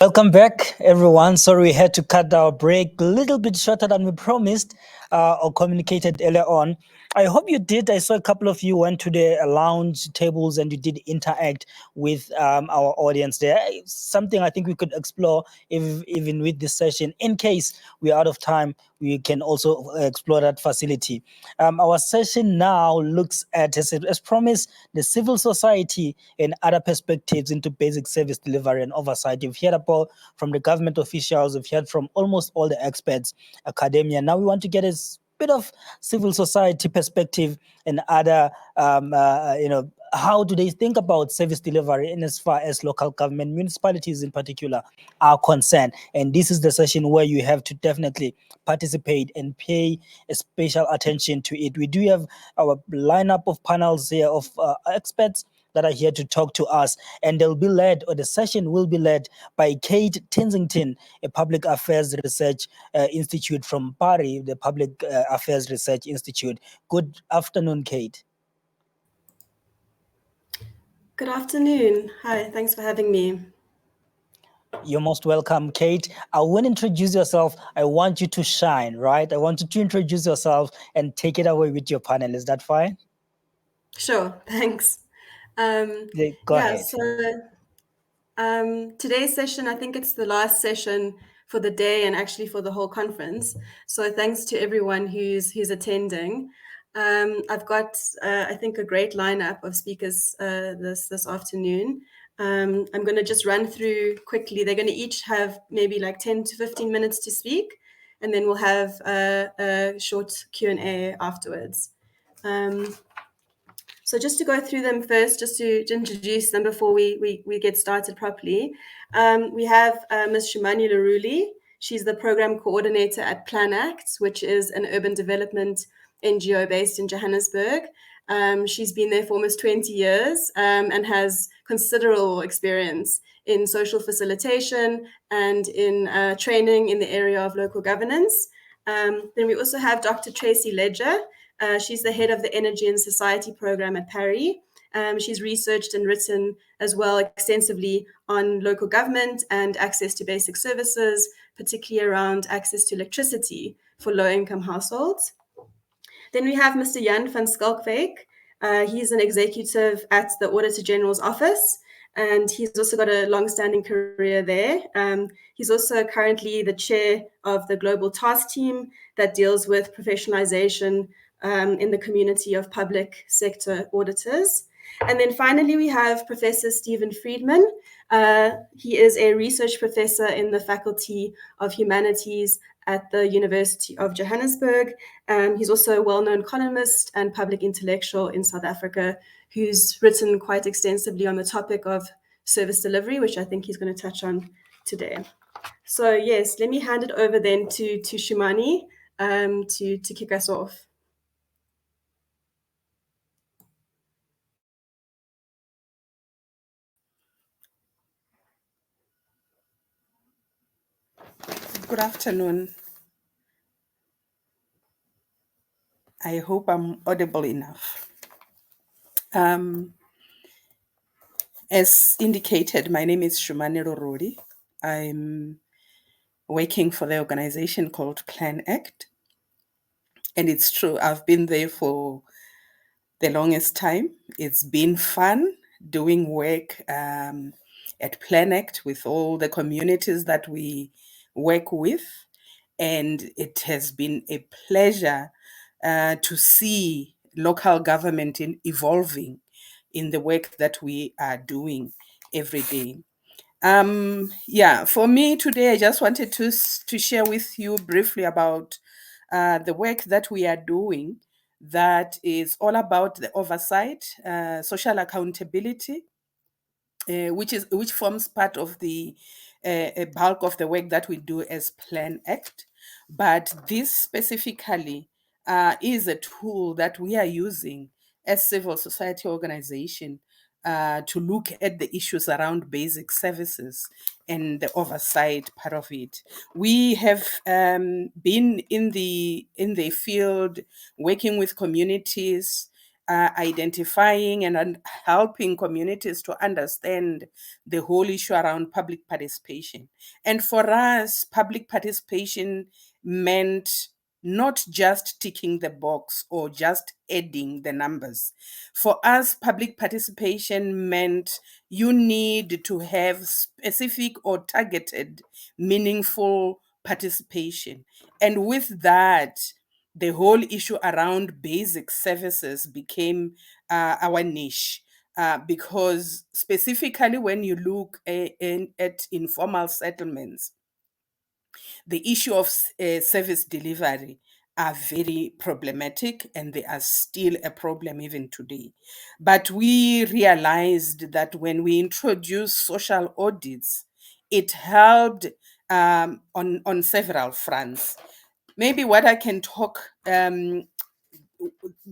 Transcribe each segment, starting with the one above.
Welcome back, everyone. Sorry we had to cut our break a little bit shorter than we promised or communicated earlier on. I hope you did. I saw a couple of you went to the lounge tables and you did interact with our audience there. Something I think we could explore even with this session. In case we're out of time, we can also explore that facility. Our session now looks at, as promised, the civil society and other perspectives into basic service delivery and oversight. You've heard about from the government officials, we've heard from almost all the experts, academia. Now we want to get a bit of civil society perspective and other, how do they think about service delivery in as far as local government, municipalities in particular, are concerned. And this is the session where you have to definitely participate and pay a special attention to it. We do have our lineup of panels here of experts that are here to talk to us, and they'll be led, or the session will be led by Kate Tissington, a Public Affairs Research Institute from PARI, the Public Affairs Research Institute. Good afternoon, Kate. Good afternoon. Hi, thanks for having me. You're most welcome, Kate. I won't introduce yourself. I want you to shine, right? I want you to introduce yourself and take it away with your panel. Is that fine? Sure, thanks. Go ahead. So today's session, I think it's the last session for the day and actually for the whole conference. So thanks to everyone who's attending. I've got, I think, a great lineup of speakers this afternoon. I'm going to just run through quickly. They're going to each have maybe like 10 to 15 minutes to speak, and then we'll have a short Q&A afterwards. So just to go through them first, just to introduce them before we get started properly, we have Ms. Shumani Luruli. She's the program coordinator at Planact, which is an urban development NGO based in Johannesburg. She's been there for almost 20 years and has considerable experience in social facilitation and in training in the area of local governance. Then we also have Dr. Tracy Ledger. She's the head of the Energy and Society program at PARI. She's researched and written as well extensively on local government and access to basic services, particularly around access to electricity for low-income households. Then we have Mr. Jan van Schalkwyk. He's an executive at the Auditor-General's office, and he's also got a long-standing career there. He's also currently the chair of the global task team that deals with professionalization in the community of public sector auditors. And then finally, we have Professor Stephen Friedman. He is a research professor in the Faculty of Humanities at the University of Johannesburg. He's also a well-known columnist and public intellectual in South Africa who's written quite extensively on the topic of service delivery, which I think he's going to touch on today. So yes, let me hand it over then to Shumani to kick us off. Good afternoon. I hope I'm audible enough. As indicated, my name is Shumani Luruli. I'm working for the organization called Planact. And it's true, I've been there for the longest time. It's been fun doing work at Planact with all the communities that we work with. And it has been a pleasure to see local government evolving in the work that we are doing every day. For me today, I just wanted to share with you briefly about the work that we are doing that is all about the oversight, social accountability, which forms part of the a bulk of the work that we do as Planact. But this specifically is a tool that we are using as civil society organization to look at the issues around basic services and the oversight part of it. We have been in the field working with communities identifying and helping communities to understand the whole issue around public participation. And for us, public participation meant not just ticking the box or just adding the numbers. For us, public participation meant you need to have specific or targeted, meaningful participation. And with that, the whole issue around basic services became our niche. Because specifically when you look at informal settlements, the issue of service delivery are very problematic, and they are still a problem even today. But we realized that when we introduced social audits, it helped on several fronts. Maybe what I can talk that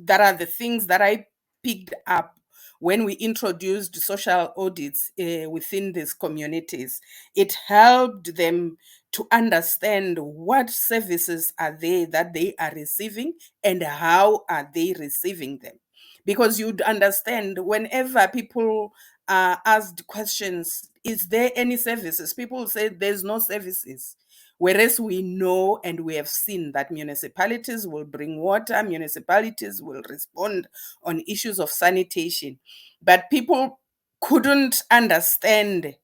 are the things that I picked up when we introduced social audits within these communities. It helped them to understand what services are they that they are receiving and how are they receiving them. Because you'd understand whenever people asked questions, is there any services? People say there's no services. Whereas we know and we have seen that municipalities will bring water, municipalities will respond on issues of sanitation. But people couldn't understand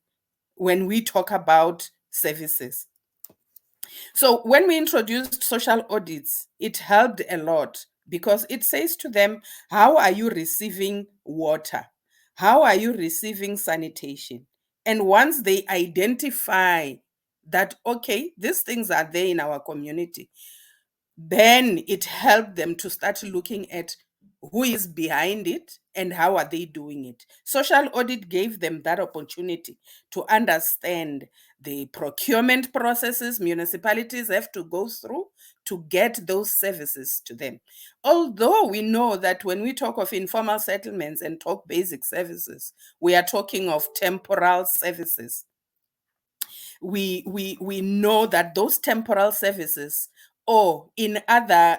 when we talk about services. So when we introduced social audits, it helped a lot because it says to them, how are you receiving water? How are you receiving sanitation? And once they identify that, okay, these things are there in our community, then it helped them to start looking at who is behind it and how are they doing it. Social audit gave them that opportunity to understand the procurement processes municipalities have to go through to get those services to them. Although we know that when we talk of informal settlements and talk basic services, we are talking of temporal services. We know that those temporal services, or in other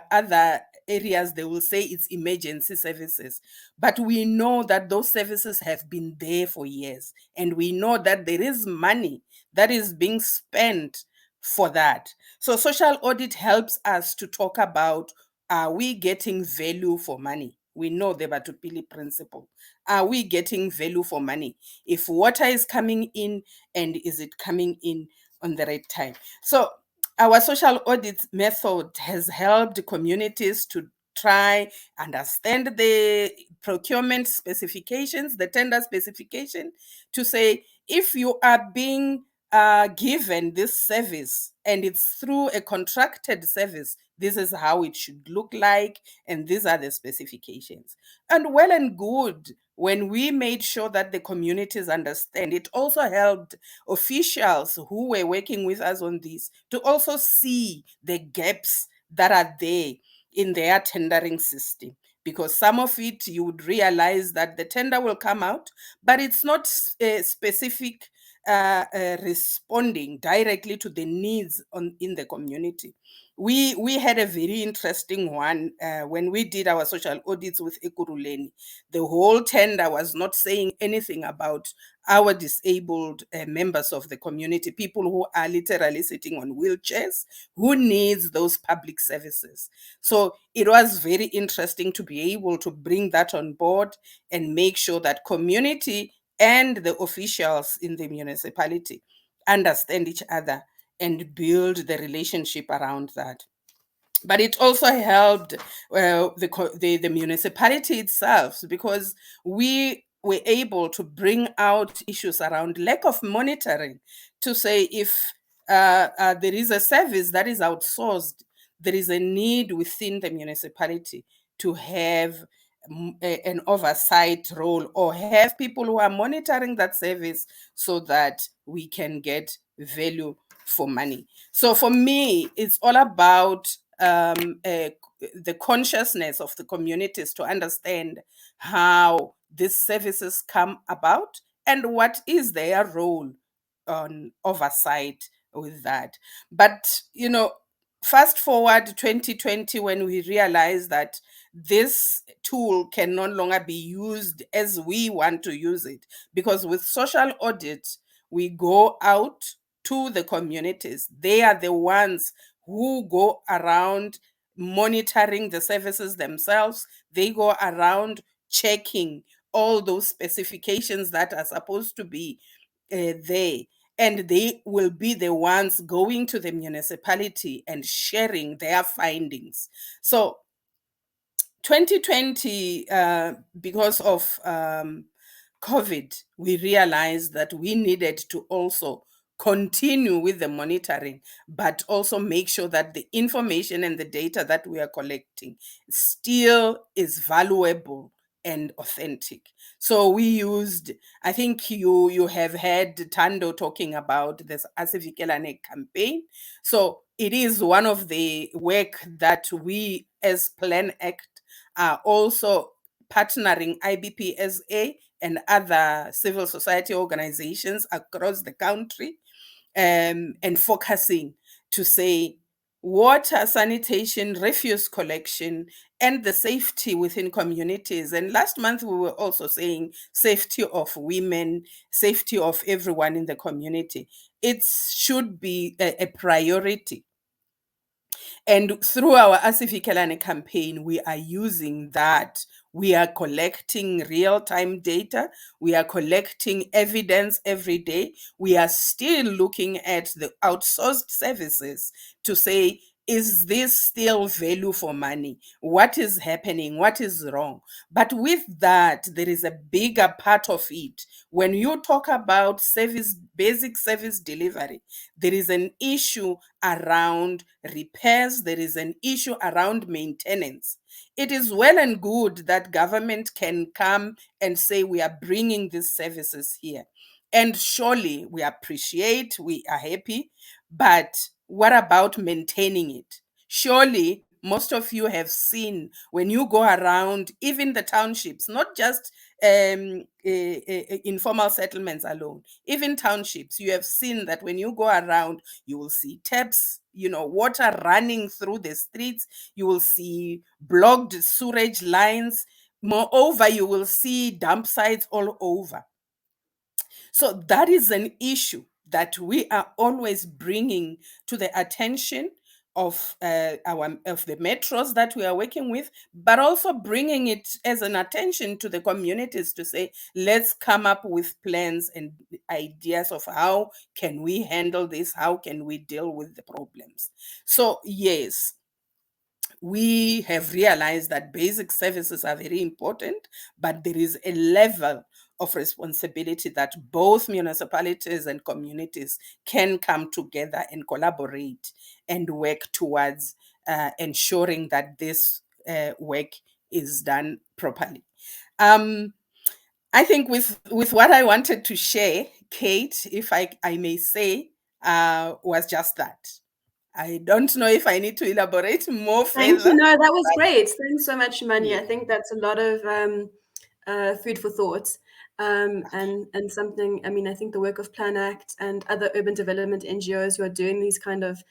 areas they will say it's emergency services, but we know that those services have been there for years, and we know that there is money that is being spent for that. So social audit helps us to talk about, are we getting value for money? We know the Batupili principle. Are we getting value for money? If water is coming in, and is it coming in on the right time? So our social audit method has helped communities to try understand the procurement specifications, the tender specification, to say, if you are being given this service and it's through a contracted service, this is how it should look like, and these are the specifications. And well and good, when we made sure that the communities understand, it also helped officials who were working with us on this to also see the gaps that are there in their tendering system. Because some of it, you would realize that the tender will come out, but it's not specific responding directly to the needs in the community. We had a very interesting one when we did our social audits with Ekurhuleni. The whole tender was not saying anything about our disabled members of the community, people who are literally sitting on wheelchairs, who needs those public services. So it was very interesting to be able to bring that on board and make sure that community and the officials in the municipality understand each other and build the relationship around that. But it also helped the municipality itself, because we were able to bring out issues around lack of monitoring, to say, if there is a service that is outsourced, there is a need within the municipality to have an oversight role, or have people who are monitoring that service, so that we can get value for money. So for me, it's all about the consciousness of the communities to understand how these services come about and what is their role on oversight with that. But, fast forward 2020, when we realized that this tool can no longer be used as we want to use it, because with social audit, we go out to the communities. They are the ones who go around monitoring the services themselves. They go around checking all those specifications that are supposed to be there. And they will be the ones going to the municipality and sharing their findings. So 2020, because of COVID, we realized that we needed to also continue with the monitoring, but also make sure that the information and the data that we are collecting still is valuable and authentic. So we used, I think you have heard Tando talking about this Asivikelane campaign. So it is one of the work that we as Planact are also partnering IBPSA and other civil society organizations across the country, and focusing to say water, sanitation, refuse collection, and the safety within communities. And last month we were also saying safety of women, safety of everyone in the community. It should be a priority. And through our Asivikelane campaign, we are using that. We are collecting real-time data. We are collecting evidence every day. We are still looking at the outsourced services to say, is this still value for money? What is happening? What is wrong? But with that, there is a bigger part of it. When you talk about basic service delivery, there is an issue around repairs. There is an issue around maintenance. It is well and good that government can come and say, we are bringing these services here. And surely we appreciate, we are happy, but what about maintaining it? Surely most of you have seen when you go around, even the townships, not just informal settlements alone, even townships, you have seen that when you go around, you will see taps, water running through the streets. You will see blocked sewage lines. Moreover, you will see dump sites all over. So that is an issue that we are always bringing to the attention of the metros that we are working with, but also bringing it as an attention to the communities to say, let's come up with plans and ideas of how can we handle this, how can we deal with the problems. So yes, we have realized that basic services are very important, but there is a level of responsibility that both municipalities and communities can come together and collaborate and work towards ensuring that this work is done properly. I think with what I wanted to share, Kate, if I may say, was just that. I don't know if I need to elaborate more Thank further. you. No, that was great. Thanks so much, Shumani. Yeah. I think that's a lot of food for thought. And something, I think the work of Planact and other urban development NGOs who are doing these kind of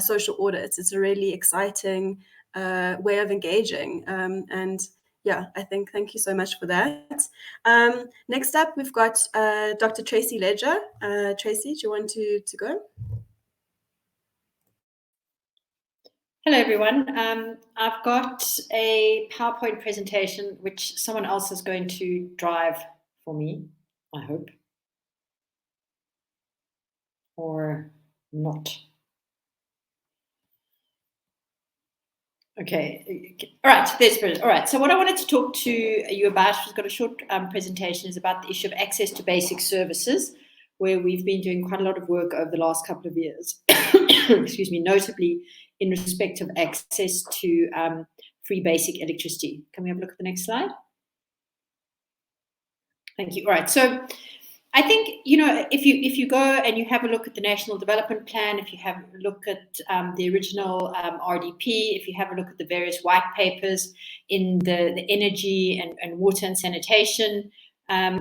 social audits, it's a really exciting way of engaging. And yeah, I think thank you so much for that. Next up, we've got Dr. Tracy Ledger. Tracy, do you want to go? Hello, everyone. I've got a PowerPoint presentation which someone else is going to drive for me, I hope. Or not. Okay. All right. There's brilliant. All right. So what I wanted to talk to you about, we've got a short presentation, is about the issue of access to basic services, where we've been doing quite a lot of work over the last couple of years. Excuse me, notably in respect of access to free basic electricity. Can we have a look at the next slide? Thank you. All right. So I think, if you go and you have a look at the National Development Plan, if you have a look at the original RDP, if you have a look at the various white papers in the energy and water and sanitation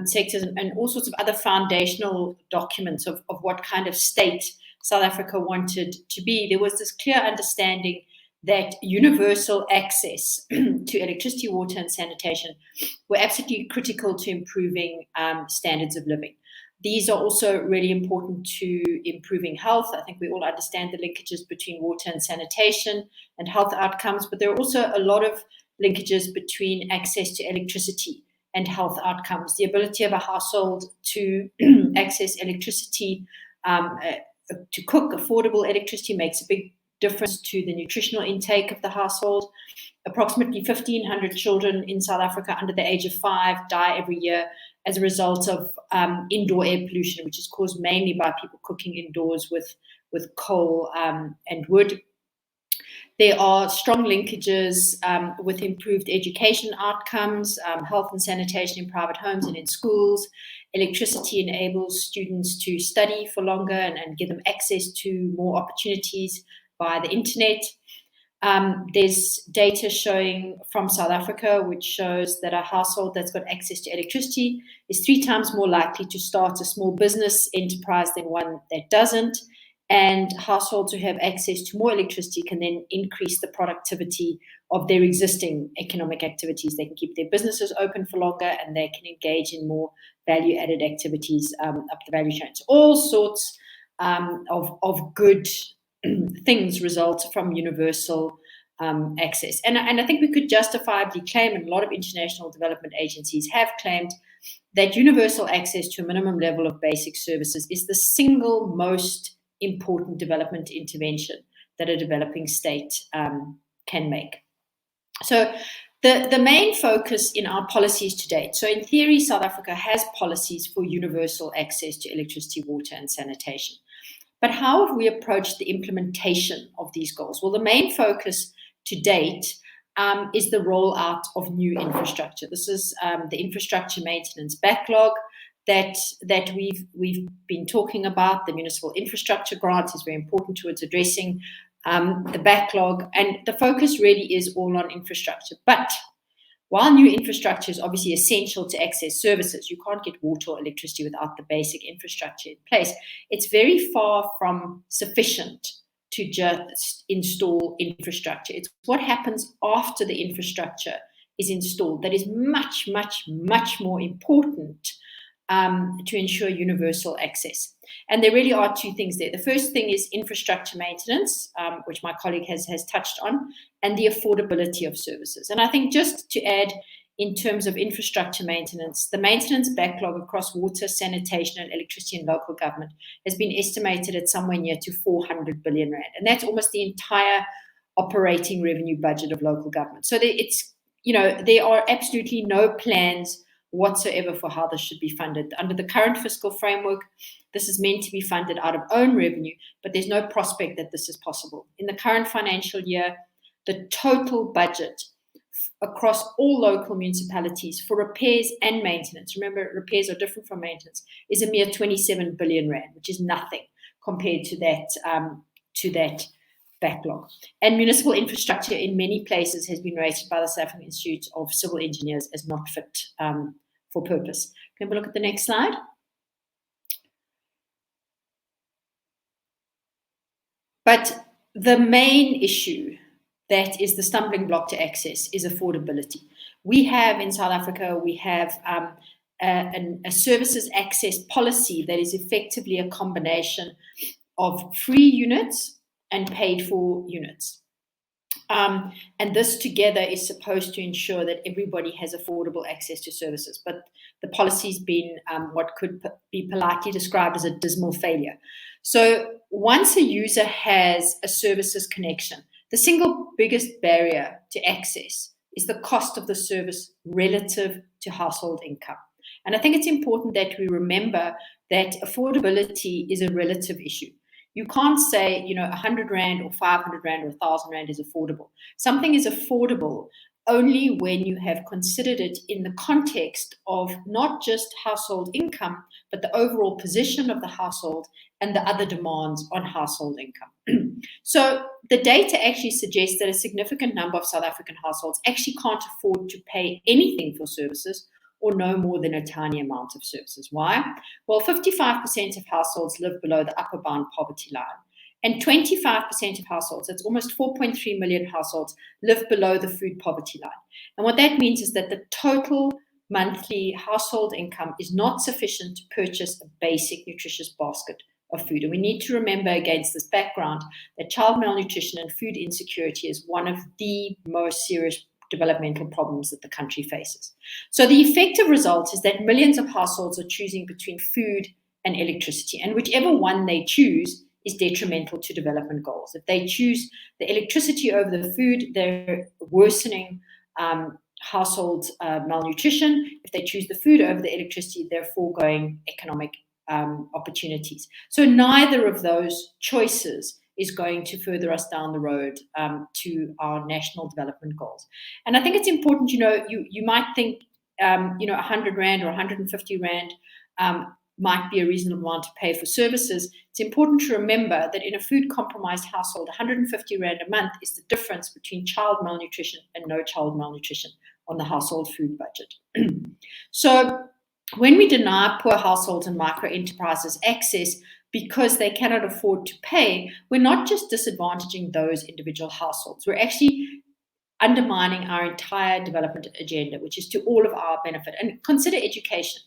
sectors, and all sorts of other foundational documents of what kind of state South Africa wanted to be, there was this clear understanding that universal access to electricity, water, and sanitation were absolutely critical to improving standards of living. These are also really important to improving health. I think we all understand the linkages between water and sanitation and health outcomes, but there are also a lot of linkages between access to electricity and health outcomes. The ability of a household to access electricity, to cook affordable electricity, makes a big difference to the nutritional intake of the household. Approximately 1,500 children in South Africa under the age of 5 die every year as a result of indoor air pollution, which is caused mainly by people cooking indoors with coal and wood. There are strong linkages with improved education outcomes, health and sanitation in private homes and in schools. Electricity enables students to study for longer and give them access to more opportunities via the internet. There's data showing from South Africa, which shows that a household that's got access to electricity is 3 times more likely to start a small business enterprise than one that doesn't. And households who have access to more electricity can then increase the productivity of their existing economic activities. They can keep their businesses open for longer, and they can engage in more value-added activities up the value chain. So all sorts of good things result from universal access. And I think we could justifiably claim, and a lot of international development agencies have claimed, that universal access to a minimum level of basic services is the single most important development intervention that a developing state can make. So the main focus in our policies to date, so in theory, South Africa has policies for universal access to electricity, water, and sanitation. But how have we approached the implementation of these goals? Well, the main focus to date is the rollout of new infrastructure. This is the infrastructure maintenance backlog that we've been talking about. The municipal infrastructure grant is very important towards addressing the backlog, and the focus really is all on infrastructure. But while new infrastructure is obviously essential to access services, you can't get water or electricity without the basic infrastructure in place. It's very far from sufficient to just install infrastructure. It's what happens after the infrastructure is installed that is much, much, much more important to ensure universal access. And there really are 2 things there. The first thing is infrastructure maintenance, which my colleague has touched on, and the affordability of services. And I think just to add, in terms of infrastructure maintenance, the maintenance backlog across water, sanitation, and electricity and local government has been estimated at somewhere near to 400 billion rand. And that's almost the entire operating revenue budget of local government. So there are absolutely no plans whatsoever for how this should be funded. Under the current fiscal framework, this is meant to be funded out of own revenue, but there's no prospect that this is possible. In the current financial year, the total budget across all local municipalities for repairs and maintenance, remember repairs are different from maintenance, is a mere 27 billion rand, which is nothing compared to that backlog. And municipal infrastructure in many places has been rated by the South African Institute of Civil Engineers as not fit for purpose. Can we look at the next slide? But the main issue that is the stumbling block to access is affordability. We have in South Africa, we have a services access policy that is effectively a combination of free units and paid for units. And this together is supposed to ensure that everybody has affordable access to services. But the policy's been what could be politely described as a dismal failure. So once a user has a services connection, the single biggest barrier to access is the cost of the service relative to household income. And I think it's important that we remember that affordability is a relative issue. You can't say, 100 Rand or 500 Rand or 1,000 Rand is affordable. Something is affordable only when you have considered it in the context of not just household income, but the overall position of the household and the other demands on household income. So the data actually suggests that a significant number of South African households actually can't afford to pay anything for services or no more than a tiny amount of services. Why? Well, 55% of households live below the upper bound poverty line. And 25% of households, that's almost 4.3 million households, live below the food poverty line. And what that means is that the total monthly household income is not sufficient to purchase a basic nutritious basket of food. And we need to remember against this background that child malnutrition and food insecurity is one of the most serious developmental problems that the country faces. So the effective result is that millions of households are choosing between food and electricity, and whichever one they choose is detrimental to development goals. If they choose the electricity over the food, they're worsening household malnutrition. If they choose the food over the electricity, they're foregoing economic opportunities. So neither of those choices is going to further us down the road to our national development goals. And I think it's important, you might think, 100 Rand or 150 Rand might be a reasonable amount to pay for services. It's important to remember that in a food compromised household, 150 Rand a month is the difference between child malnutrition and no child malnutrition on the household food budget. So when we deny poor households and micro enterprises access because they cannot afford to pay, we're not just disadvantaging those individual households. We're actually undermining our entire development agenda, which is to all of our benefit. And consider education.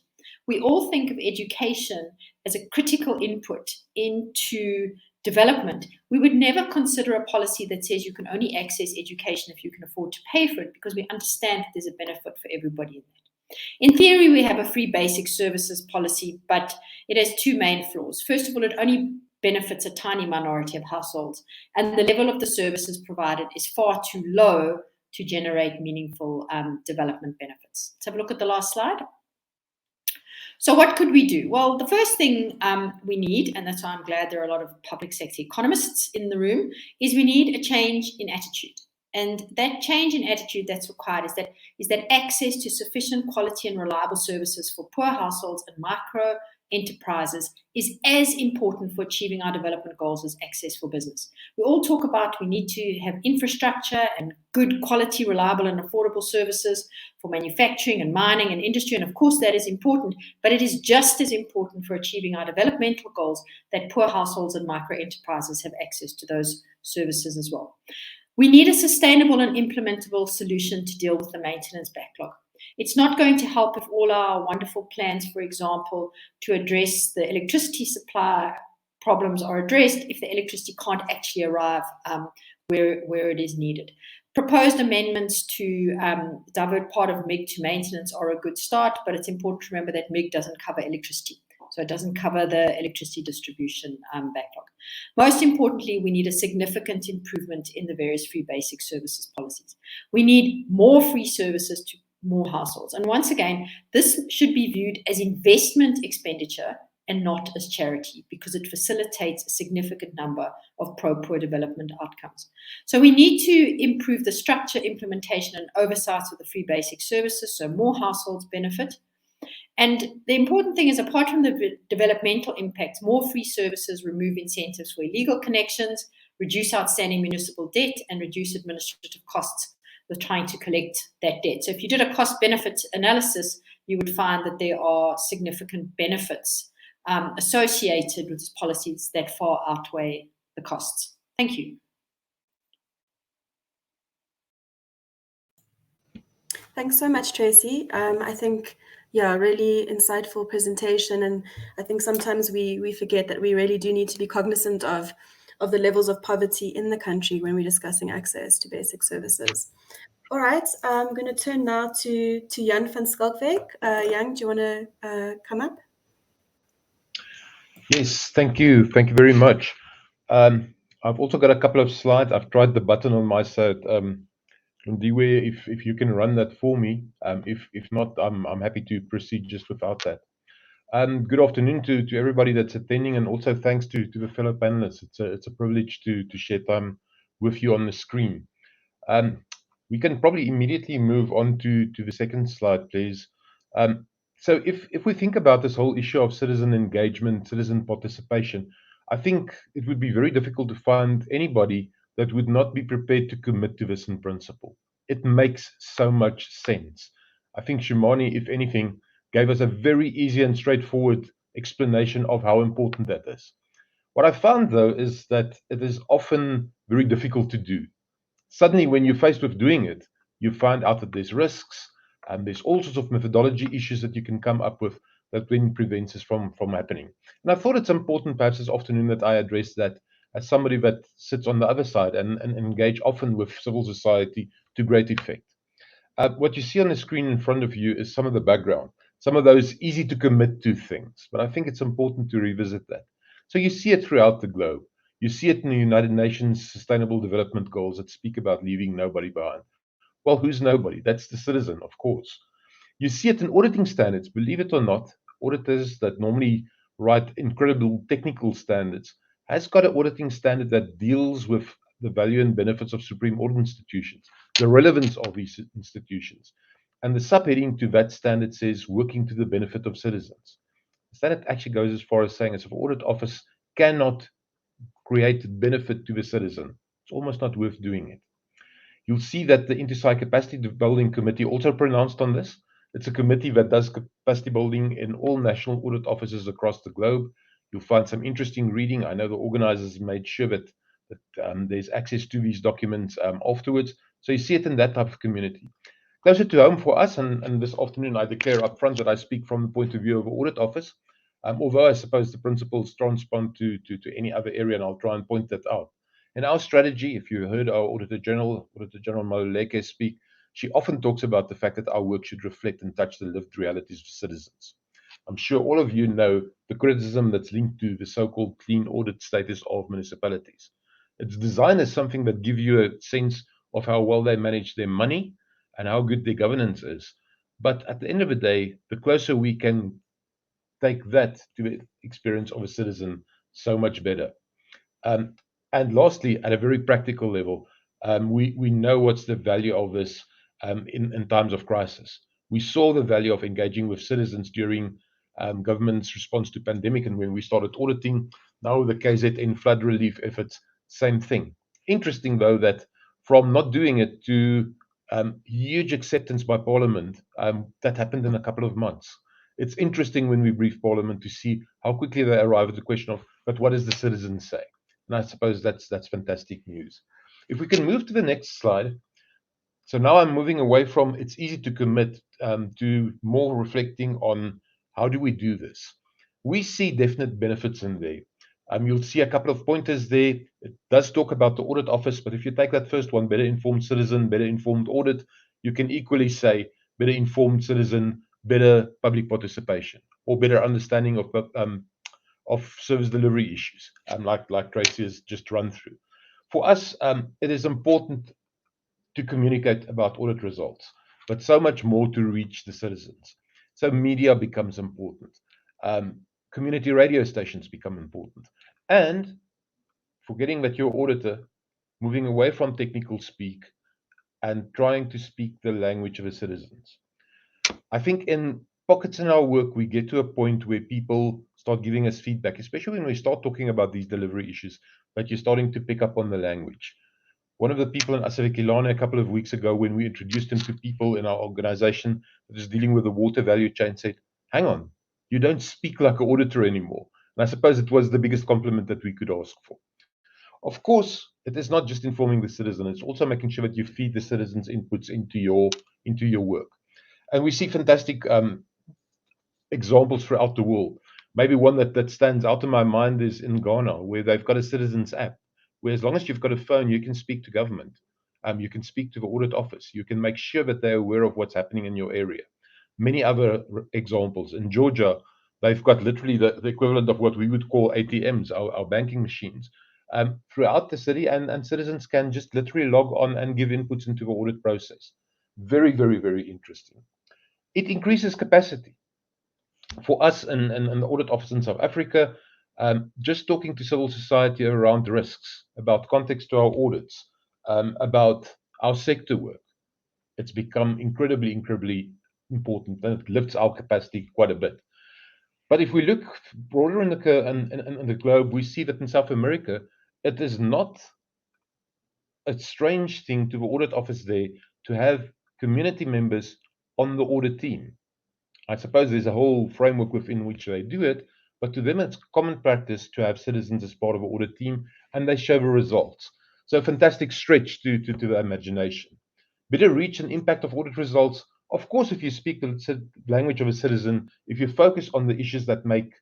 We all think of education as a critical input into development. We would never consider a policy that says you can only access education if you can afford to pay for it, because we understand that there's a benefit for everybody in that. In theory, we have a free basic services policy, but it has two main flaws. First of all, it only benefits a tiny minority of households, and the level of the services provided is far too low to generate meaningful development benefits. Let's have a look at the last slide. So what could we do? Well, the first thing we need, and that's why I'm glad there are a lot of public sector economists in the room, is we need a change in attitude. And that change in attitude that's required is that access to sufficient quality and reliable services for poor households and micro enterprises is as important for achieving our development goals as access for business. We all talk about we need to have infrastructure and good quality, reliable and affordable services for manufacturing and mining and industry. And of course that is important, but it is just as important for achieving our developmental goals that poor households and micro enterprises have access to those services as well. We need a sustainable and implementable solution to deal with the maintenance backlog. It's not going to help if all our wonderful plans, for example, to address the electricity supply problems are addressed if the electricity can't actually arrive where it is needed. Proposed amendments to divert part of MIG to maintenance are a good start, but it's important to remember that MIG doesn't cover electricity. So it doesn't cover the electricity distribution backlog. Most importantly, we need a significant improvement in the various free basic services policies. We need more free services to more households. And once again, this should be viewed as investment expenditure and not as charity, because it facilitates a significant number of pro-poor development outcomes. So we need to improve the structure, implementation, and oversight of the free basic services so more households benefit. And the important thing is, apart from the developmental impacts, more free services remove incentives for illegal connections, reduce outstanding municipal debt, and reduce administrative costs with trying to collect that debt. So if you did a cost-benefit analysis, you would find that there are significant benefits associated with policies that far outweigh the costs. Thank you. Thanks so much, Tracy. I think, yeah, really insightful presentation. And I think sometimes we forget that we really do need to be cognizant of the levels of poverty in the country when we're discussing access to basic services. All right, I'm going to turn now to Jan van Schalkwyk. Jan, do you want to come up? Yes, thank you. Thank you very much. I've also got a couple of slides. I've tried the button on my side. Ndiwe, if you can run that for me. If not, I'm happy to proceed just without that. Good afternoon to everybody that's attending, and also thanks to the fellow panelists. It's a privilege to share time with you on the screen. We can probably immediately move on to the second slide, please. So if we think about this whole issue of citizen engagement, citizen participation, I think it would be very difficult to find anybody that would not be prepared to commit to this in principle. It makes so much sense. I think Shumani, if anything, gave us a very easy and straightforward explanation of how important that is. What I found, though, is that it is often very difficult to do. Suddenly, when you're faced with doing it, you find out that there's risks and there's all sorts of methodology issues that you can come up with that then prevents this from happening. And I thought it's important, perhaps this afternoon, that I address that as somebody that sits on the other side and engage often with civil society to great effect. What you see on the screen in front of you is some of the background, some of those easy to commit to things, but I think it's important to revisit that. So you see it throughout the globe. You see it in the United Nations Sustainable Development Goals that speak about leaving nobody behind. Well, who's nobody? That's the citizen, of course. You see it in auditing standards. Believe it or not, auditors that normally write incredible technical standards has got an auditing standard that deals with the value and benefits of supreme audit institutions, the relevance of these institutions. And the subheading to that standard says working to the benefit of citizens. The standard actually goes as far as saying as if an audit office cannot create benefit to the citizen, it's almost not worth doing it. You'll see that the Intersite Capacity Building Committee also pronounced on this. It's a committee that does capacity building in all national audit offices across the globe. You'll find some interesting reading. I know the organizers made sure that there's access to these documents afterwards. So you see it in that type of community. Closer to home for us, and this afternoon I declare up front that I speak from the point of view of an audit office, although I suppose the principles transpond to any other area, and I'll try and point that out. In our strategy, if you heard our Auditor-General Maluleke speak, she often talks about the fact that our work should reflect and touch the lived realities of citizens. I'm sure all of you know the criticism that's linked to the so-called clean audit status of municipalities. It's designed as something that gives you a sense of how well they manage their money and how good their governance is. But at the end of the day, the closer we can take that to the experience of a citizen, so much better. And lastly, at a very practical level, we know what's the value of this in times of crisis. We saw the value of engaging with citizens during government's response to pandemic, and when we started auditing, now the KZN flood relief efforts, same thing. Interesting, though, that from not doing it to huge acceptance by Parliament, that happened in a couple of months. It's interesting when we brief Parliament to see how quickly they arrive at the question of, but what does the citizen say? And I suppose that's fantastic news. If we can move to the next slide. So now I'm moving away from it's easy to commit to more reflecting on how do we do this. We see definite benefits in there. You'll see a couple of pointers there. It does talk about the audit office, but if you take that first one, better informed citizen, better informed audit, you can equally say better informed citizen, better public participation, or better understanding of service delivery issues, like Tracy has just run through. For us, it is important to communicate about audit results, but so much more to reach the citizens. So media becomes important. Community radio stations become important. And forgetting that you're auditor, moving away from technical speak and trying to speak the language of the citizens. I think in pockets in our work, we get to a point where people start giving us feedback, especially when we start talking about these delivery issues, but you're starting to pick up on the language. One of the people in Asavekilane a couple of weeks ago, when we introduced him to people in our organization that is dealing with the water value chain, said, hang on, you don't speak like an auditor anymore. And I suppose it was the biggest compliment that we could ask for. Of course, it is not just informing the citizen, it's also making sure that you feed the citizens' inputs into your work. And we see fantastic examples throughout the world. Maybe one that stands out in my mind is in Ghana, where they've got a citizens app, where as long as you've got a phone, you can speak to government. You can speak to the audit office. You can make sure that they're aware of what's happening in your area. Many other examples. In Georgia, they've got literally the equivalent of what we would call ATMs, our banking machines, throughout the city, and citizens can just literally log on and give inputs into the audit process. Very, very, very interesting. It increases capacity. For us in the audit office in South Africa, just talking to civil society around risks, about context to our audits, about our sector work, it's become incredibly, incredibly important, and it lifts our capacity quite a bit. But if we look broader in the globe, we see that in South America, it is not a strange thing to the audit office there to have community members on the audit team. I suppose there's a whole framework within which they do it, but to them it's common practice to have citizens as part of an audit team, and they show the results. So a fantastic stretch to the imagination. Better reach and impact of audit results. Of course, if you speak the language of a citizen, if you focus on the issues that make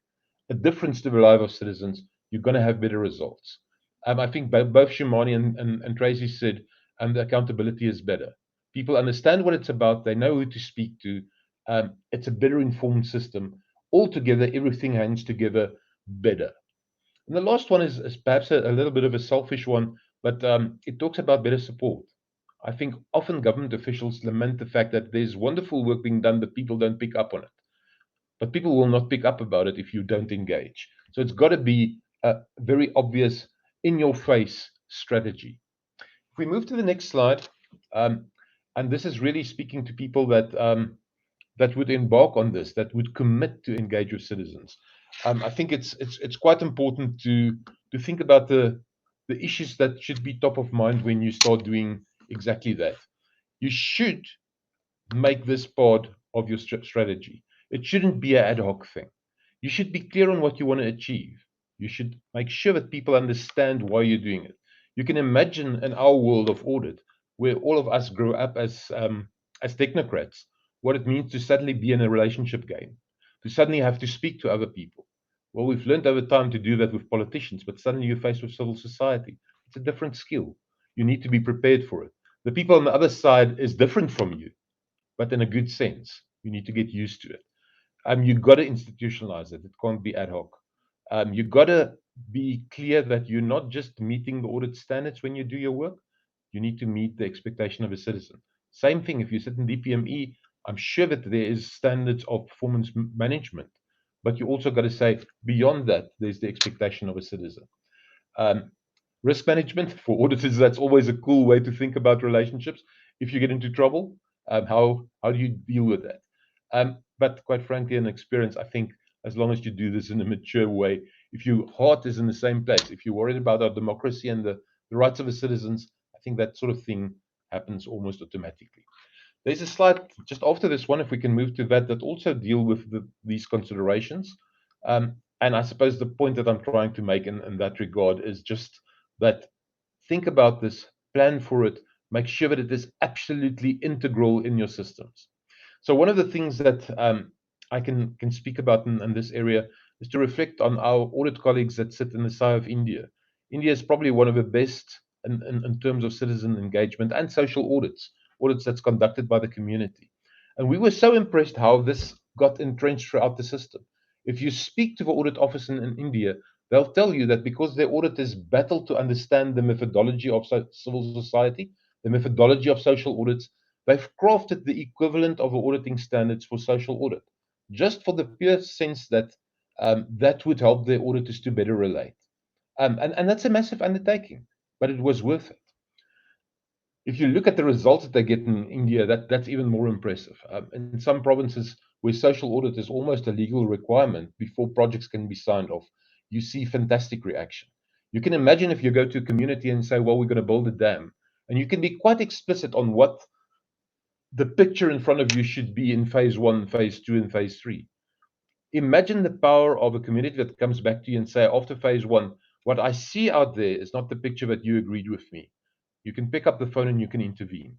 a difference to the life of citizens, you're going to have better results. I think both Shumani and Tracy said the accountability is better. People understand what it's about. They know who to speak to. It's a better informed system. Altogether, everything hangs together better. And the last one is perhaps a little bit of a selfish one, but it talks about better support. I think often government officials lament the fact that there's wonderful work being done, but people don't pick up on it. But people will not pick up about it if you don't engage. So it's got to be a very obvious, in-your-face strategy. If we move to the next slide, and this is really speaking to people that that would embark on this, that would commit to engage with citizens. I think it's quite important to think about the issues that should be top of mind when you start doing exactly that. You should make this part of your strategy. It shouldn't be an ad hoc thing. You should be clear on what you want to achieve. You should make sure that people understand why you're doing it. You can imagine in our world of audit, where all of us grow up as technocrats, what it means to suddenly be in a relationship game, to suddenly have to speak to other people. Well, we've learned over time to do that with politicians, but suddenly you're faced with civil society. It's a different skill. You need to be prepared for it. The people on the other side is different from you, but in a good sense. You need to get used to it. You've got to institutionalize it. It can't be ad hoc. You've got to be clear that you're not just meeting the audit standards when you do your work. You need to meet the expectation of a citizen. Same thing if you sit in DPME. I'm sure that there is standards of performance management, but you also got to say beyond that, there's the expectation of a citizen. Risk management for auditors, that's always a cool way to think about relationships. If you get into trouble, how do you deal with that? But quite frankly, in experience, I think as long as you do this in a mature way, if your heart is in the same place, if you're worried about our democracy and the rights of the citizens, I think that sort of thing happens almost automatically. There's a slide just after this one, if we can move to that also deal with these considerations. And I suppose the point that I'm trying to make in that regard is just that think about this, plan for it, make sure that it is absolutely integral in your systems. So one of the things that I can speak about in this area is to reflect on our audit colleagues that sit in the side of India. India is probably one of the best in terms of citizen engagement and social audits that's conducted by the community. And we were so impressed how this got entrenched throughout the system. If you speak to the audit office in India, they'll tell you that because their auditors battle to understand the methodology of civil society, the methodology of social audits, they've crafted the equivalent of auditing standards for social audit, just for the pure sense that that would help their auditors to better relate. And that's a massive undertaking, but it was worth it. If you look at the results that they get in India, that's even more impressive. In some provinces where social audit is almost a legal requirement before projects can be signed off, you see fantastic reaction. You can imagine if you go to a community and say, well, we're going to build a dam, and you can be quite explicit on what the picture in front of you should be in phase 1, phase 2, and phase 3. Imagine the power of a community that comes back to you and say, after phase 1, what I see out there is not the picture that you agreed with me. You can pick up the phone and you can intervene.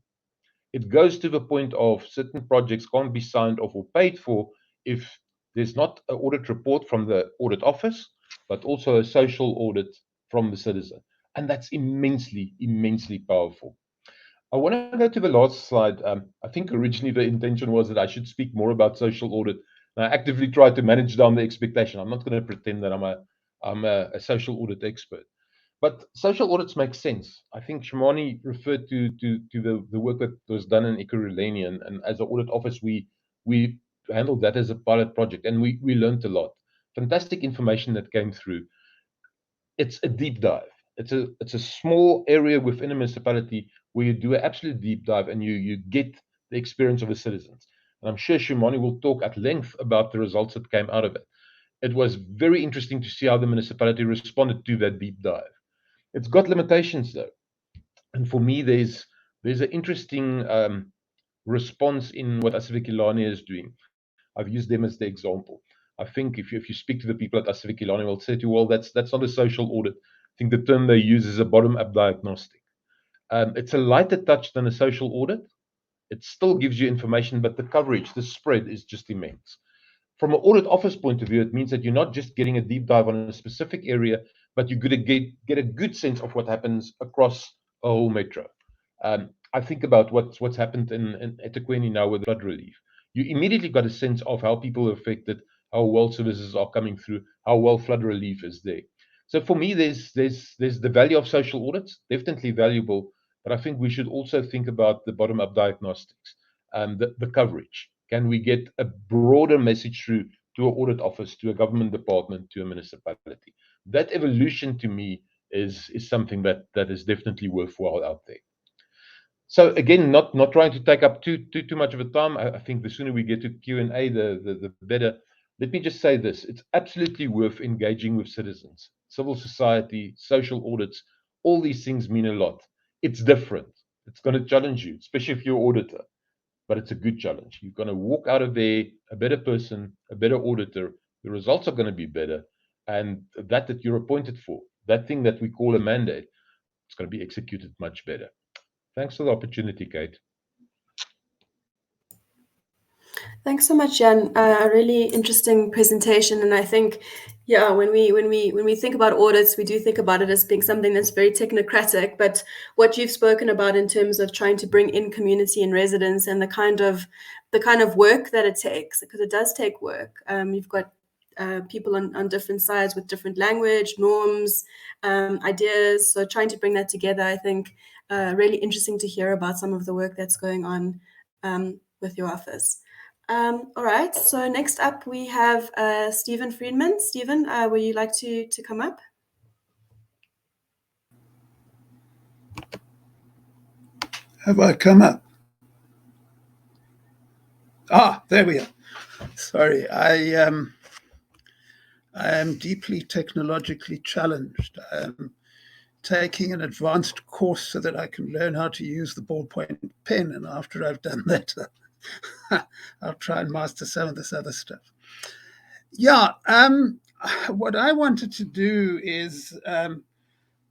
It goes to the point of certain projects can't be signed off or paid for if there's not an audit report from the audit office, but also a social audit from the citizen. And that's immensely, immensely powerful. I want to go to the last slide. I think originally the intention was that I should speak more about social audit. And I actively tried to manage down the expectation. I'm not going to pretend that I'm a social audit expert. But social audits make sense. I think Shumani referred to the work that was done in Ekurhuleni, and as an audit office, we handled that as a pilot project, and we learned a lot. Fantastic information that came through. It's a deep dive. It's a small area within a municipality where you do an absolute deep dive and you get the experience of the citizens. And I'm sure Shumani will talk at length about the results that came out of it. It was very interesting to see how the municipality responded to that deep dive. It's got limitations though, and for me, there's an interesting response in what Asavikilani is doing. I've used them as the example. I think if you speak to the people at Asavikilani, will say to you, well, that's not a social audit. I think the term they use is a bottom-up diagnostic. It's a lighter touch than a social audit. It still gives you information, but the coverage, the spread is just immense. From an audit office point of view, it means that you're not just getting a deep dive on a specific area, but you're going to get a good sense of what happens across a whole metro. I think about what's happened in eThekwini now with flood relief. You immediately got a sense of how people are affected, how well services are coming through, how well flood relief is there. So for me, there's the value of social audits, definitely valuable, but I think we should also think about the bottom-up diagnostics, the coverage. Can we get a broader message through to an audit office, to a government department, to a municipality? That evolution to me is something that is definitely worthwhile out there. So again, not trying to take up too much of a time. I think the sooner we get to Q&A, the better. Let me just say this: it's absolutely worth engaging with citizens, civil society, social audits. All these things mean a lot. It's different. It's going to challenge you, especially if you're an auditor. But it's a good challenge. You're going to walk out of there a better person, a better auditor. The results are going to be better, and that you're appointed for, that thing that we call a mandate, it's going to be executed much better. Thanks for the opportunity, Kate. Thanks so much, Jan. A really interesting presentation, and I think, yeah, when we think about audits, we do think about it as being something that's very technocratic. But what you've spoken about in terms of trying to bring in community and residents, and the kind of work that it takes, because it does take work. You've got people on different sides with different language, norms, ideas. So trying to bring that together, I think, really interesting to hear about some of the work that's going on with your office. All right, so next up we have Stephen Friedman. Stephen, would you like to come up? Have I come up? There we are. Sorry, I am deeply technologically challenged. I'm taking an advanced course so that I can learn how to use the ballpoint pen, and after I've done that, I'll try and master some of this other stuff. Yeah, what I wanted to do is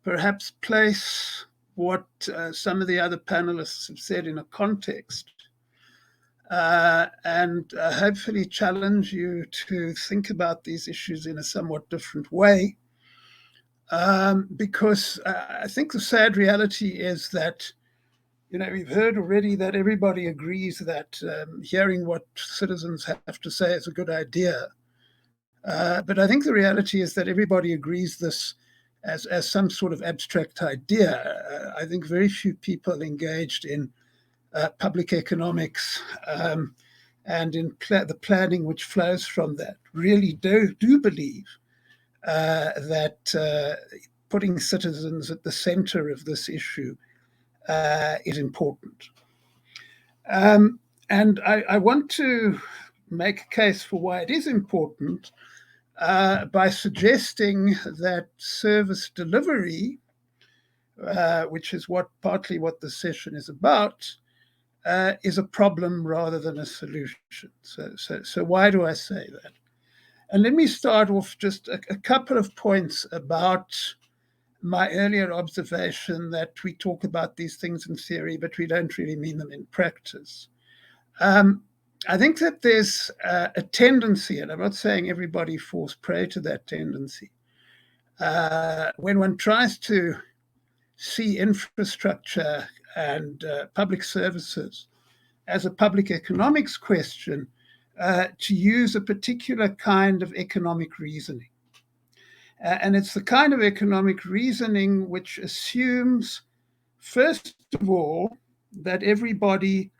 perhaps place what some of the other panelists have said in a context, and hopefully challenge you to think about these issues in a somewhat different way. Because I think the sad reality is that, we've heard already that everybody agrees that hearing what citizens have to say is a good idea. But I think the reality is that everybody agrees this as some sort of abstract idea. I think very few people engaged in public economics and in the planning which flows from that really do believe that putting citizens at the center of this issue is important. And I want to make a case for why it is important by suggesting that service delivery, which is partly what the session is about, is a problem rather than a solution. So why do I say that? And let me start off just a couple of points about my earlier observation that we talk about these things in theory, but we don't really mean them in practice. I think that there's a tendency, and I'm not saying everybody falls prey to that tendency, when one tries to see infrastructure and public services as a public economics question, to use a particular kind of economic reasoning. And it's the kind of economic reasoning which assumes, first of all, that everybody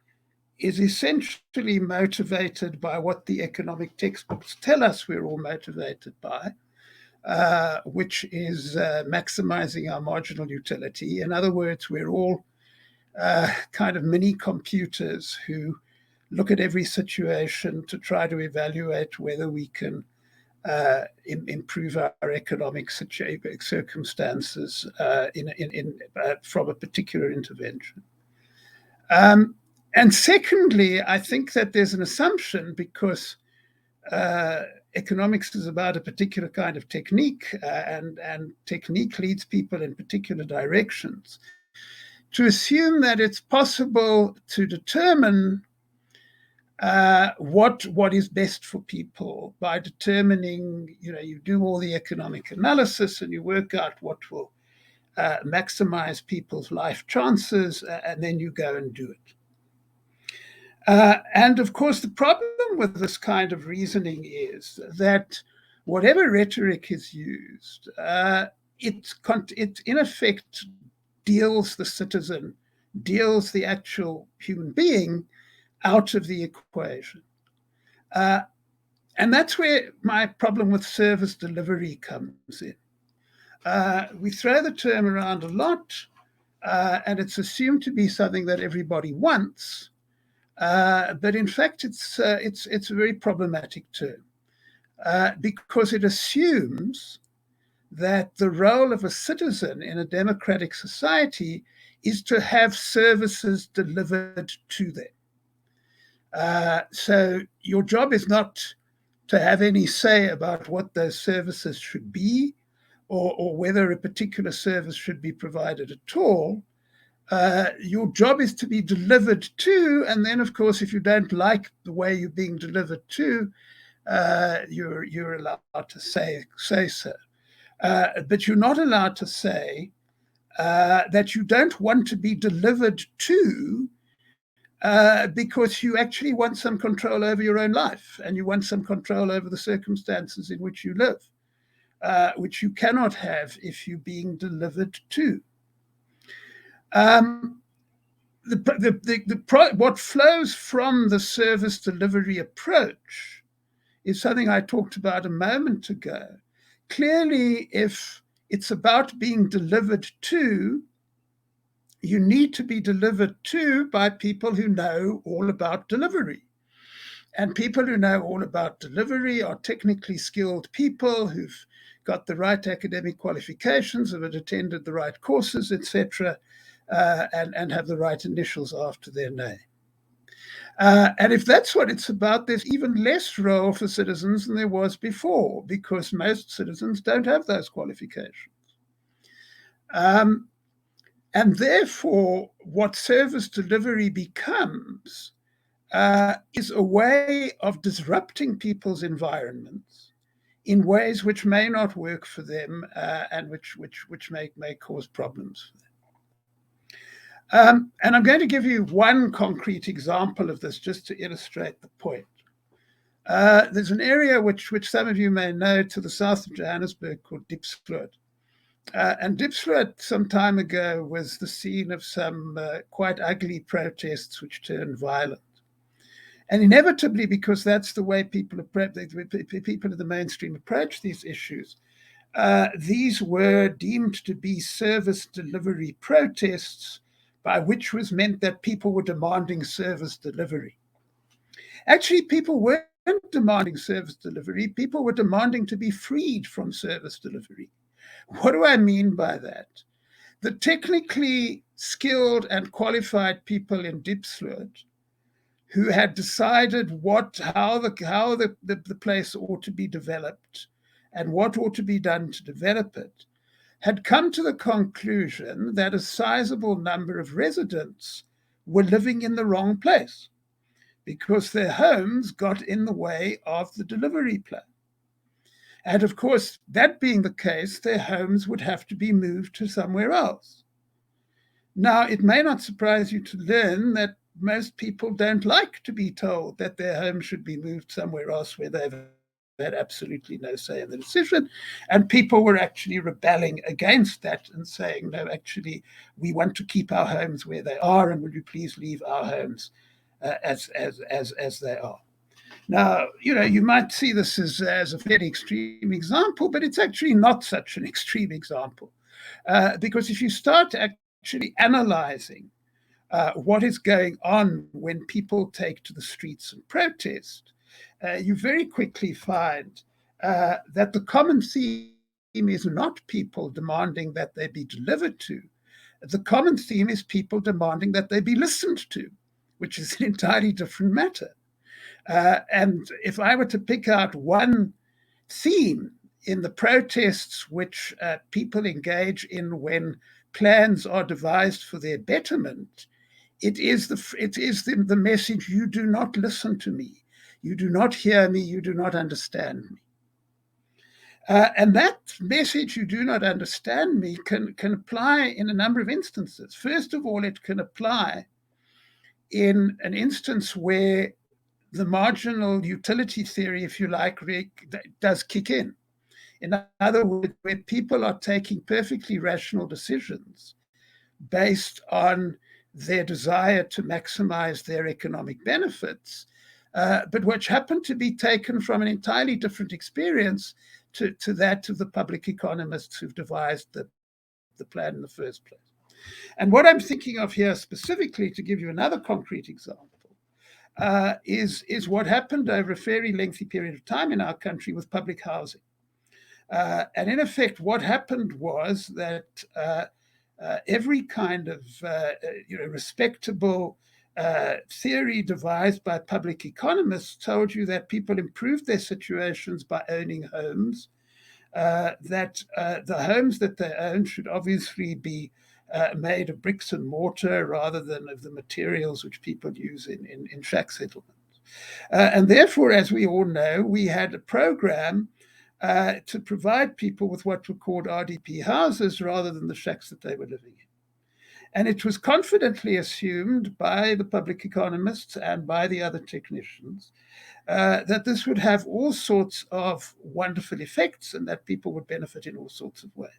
is essentially motivated by what the economic textbooks tell us we're all motivated by, which is maximizing our marginal utility. In other words, we're all kind of mini computers who look at every situation to try to evaluate whether we can improve our economic circumstances from a particular intervention. And secondly, I think that there's an assumption, because economics is about a particular kind of technique, and technique leads people in particular directions, to assume that it's possible to determine what is best for people by determining, you do all the economic analysis and you work out what will maximize people's life chances, and then you go and do it. And of course, the problem with this kind of reasoning is that whatever rhetoric is used, it in effect deals the citizen, deals the actual human being out of the equation. And that's where my problem with service delivery comes in. We throw the term around a lot, and it's assumed to be something that everybody wants. But in fact, it's a very problematic term, because it assumes that the role of a citizen in a democratic society is to have services delivered to them. So your job is not to have any say about what those services should be, or whether a particular service should be provided at all. Your job is to be delivered to, and then, of course, if you don't like the way you're being delivered to, you're allowed to say so. But you're not allowed to say that you don't want to be delivered to, because you actually want some control over your own life, and you want some control over the circumstances in which you live, which you cannot have if you're being delivered to. What flows from the service delivery approach is something I talked about a moment ago. Clearly, if it's about being delivered to, you need to be delivered to by people who know all about delivery. And people who know all about delivery are technically skilled people who've got the right academic qualifications, have attended the right courses, etc., and have the right initials after their name. And if that's what it's about, there's even less role for citizens than there was before, because most citizens don't have those qualifications. And therefore, what service delivery becomes is a way of disrupting people's environments in ways which may not work for them, and which may cause problems for them. And I'm going to give you one concrete example of this just to illustrate the point. There's an area which some of you may know to the south of Johannesburg called Diepsloot. And Diepsloot some time ago was the scene of some quite ugly protests which turned violent. And inevitably, because that's the way people in the mainstream approach these issues, these were deemed to be service delivery protests, by which was meant that people were demanding service delivery. Actually, people weren't demanding service delivery. People were demanding to be freed from service delivery. What do I mean by that? The technically skilled and qualified people in Diepsloot, who had decided how the place ought to be developed and what ought to be done to develop it, had come to the conclusion that a sizable number of residents were living in the wrong place because their homes got in the way of the delivery plan. And of course, that being the case, their homes would have to be moved to somewhere else. Now, it may not surprise you to learn that most people don't like to be told that their home should be moved somewhere else where they've had absolutely no say in the decision. And people were actually rebelling against that and saying, no, actually, we want to keep our homes where they are, and would you please leave our homes as they are. Now, you might see this as a very extreme example, but it's actually not such an extreme example. Because if you start actually analyzing what is going on when people take to the streets and protest, you very quickly find that the common theme is not people demanding that they be delivered to. The common theme is people demanding that they be listened to, which is an entirely different matter. And if I were to pick out one theme in the protests which people engage in when plans are devised for their betterment, it is the message: you do not listen to me, you do not hear me, you do not understand me. And that message, you do not understand me, can apply in a number of instances. First of all, it can apply in an instance where the marginal utility theory, if you like, does kick in. In other words, where people are taking perfectly rational decisions based on their desire to maximize their economic benefits, but which happen to be taken from an entirely different experience to that of the public economists who've devised the plan in the first place. And what I'm thinking of here specifically, to give you another concrete example, is what happened over a fairly lengthy period of time in our country with public housing. And in effect, what happened was that every kind of respectable theory devised by public economists told you that people improved their situations by owning homes, that the homes that they own should obviously be made of bricks and mortar rather than of the materials which people use in shack settlements. And therefore, as we all know, we had a program to provide people with what were called RDP houses rather than the shacks that they were living in. And it was confidently assumed by the public economists and by the other technicians that this would have all sorts of wonderful effects and that people would benefit in all sorts of ways.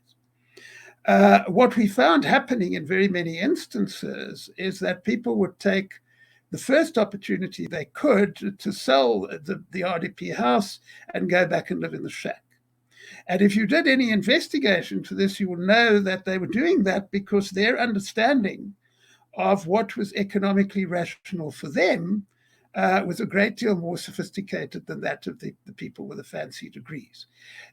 What we found happening in very many instances is that people would take the first opportunity they could to sell the RDP house and go back and live in the shack. And if you did any investigation to this, you will know that they were doing that because their understanding of what was economically rational for them was a great deal more sophisticated than that of the people with the fancy degrees.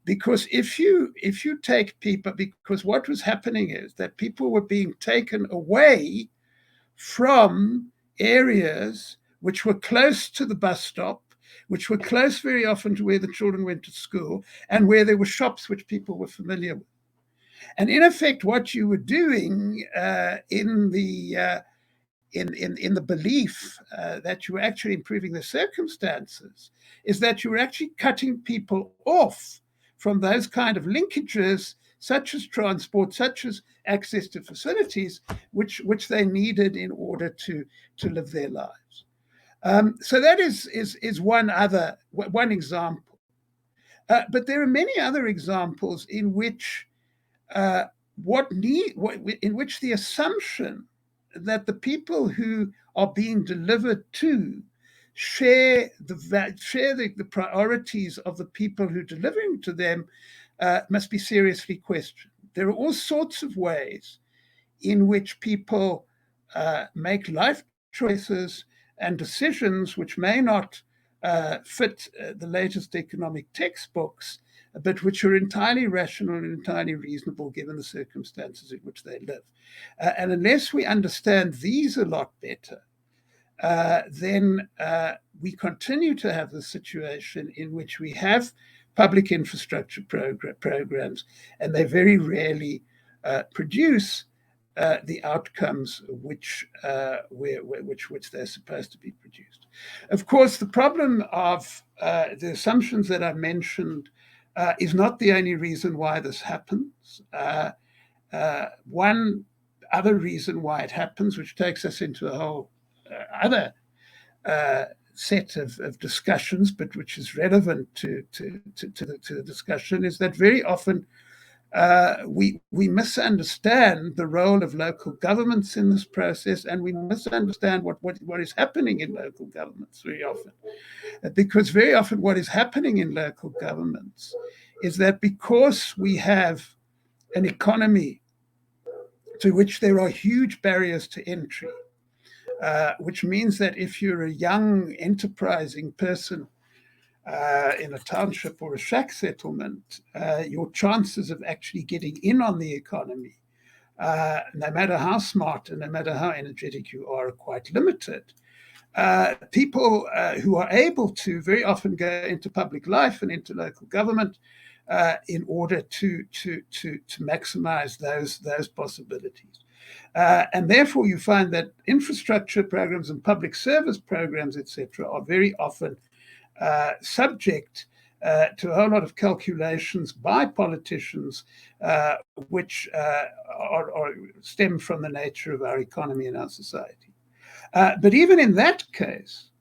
Because if you take people, because what was happening is that people were being taken away from areas which were close to the bus stop, which were close very often to where the children went to school, and where there were shops which people were familiar with. And in effect, what you were doing in the belief that you were actually improving the circumstances is that you were actually cutting people off from those kind of linkages, such as transport, such as access to facilities, which they needed in order to live their lives. So that is one example. But there are many other examples in which the assumption that the people who are being delivered to share the priorities of the people who are delivering to them must be seriously questioned. There are all sorts of ways in which people make life choices and decisions which may not fit the latest economic textbooks, but which are entirely rational and entirely reasonable given the circumstances in which they live. And unless we understand these a lot better, then we continue to have the situation in which we have public infrastructure programs, and they very rarely produce the outcomes which they're supposed to be produced. Of course, the problem of the assumptions that I mentioned is not the only reason why this happens. One other reason why it happens, which takes us into a whole other set of discussions, but which is relevant to the discussion, is that very often we misunderstand the role of local governments in this process, and we misunderstand what is happening in local governments very often. Because very often what is happening in local governments is that because we have an economy to which there are huge barriers to entry, which means that if you're a young, enterprising person in a township or a shack settlement, your chances of actually getting in on the economy, no matter how smart and no matter how energetic you are quite limited. people who are able to very often go into public life and into local government in order to maximize those possibilities. And therefore, you find that infrastructure programs and public service programs, etc., are very often subject to a whole lot of calculations by politicians, which stem from the nature of our economy and our society. But even in that case,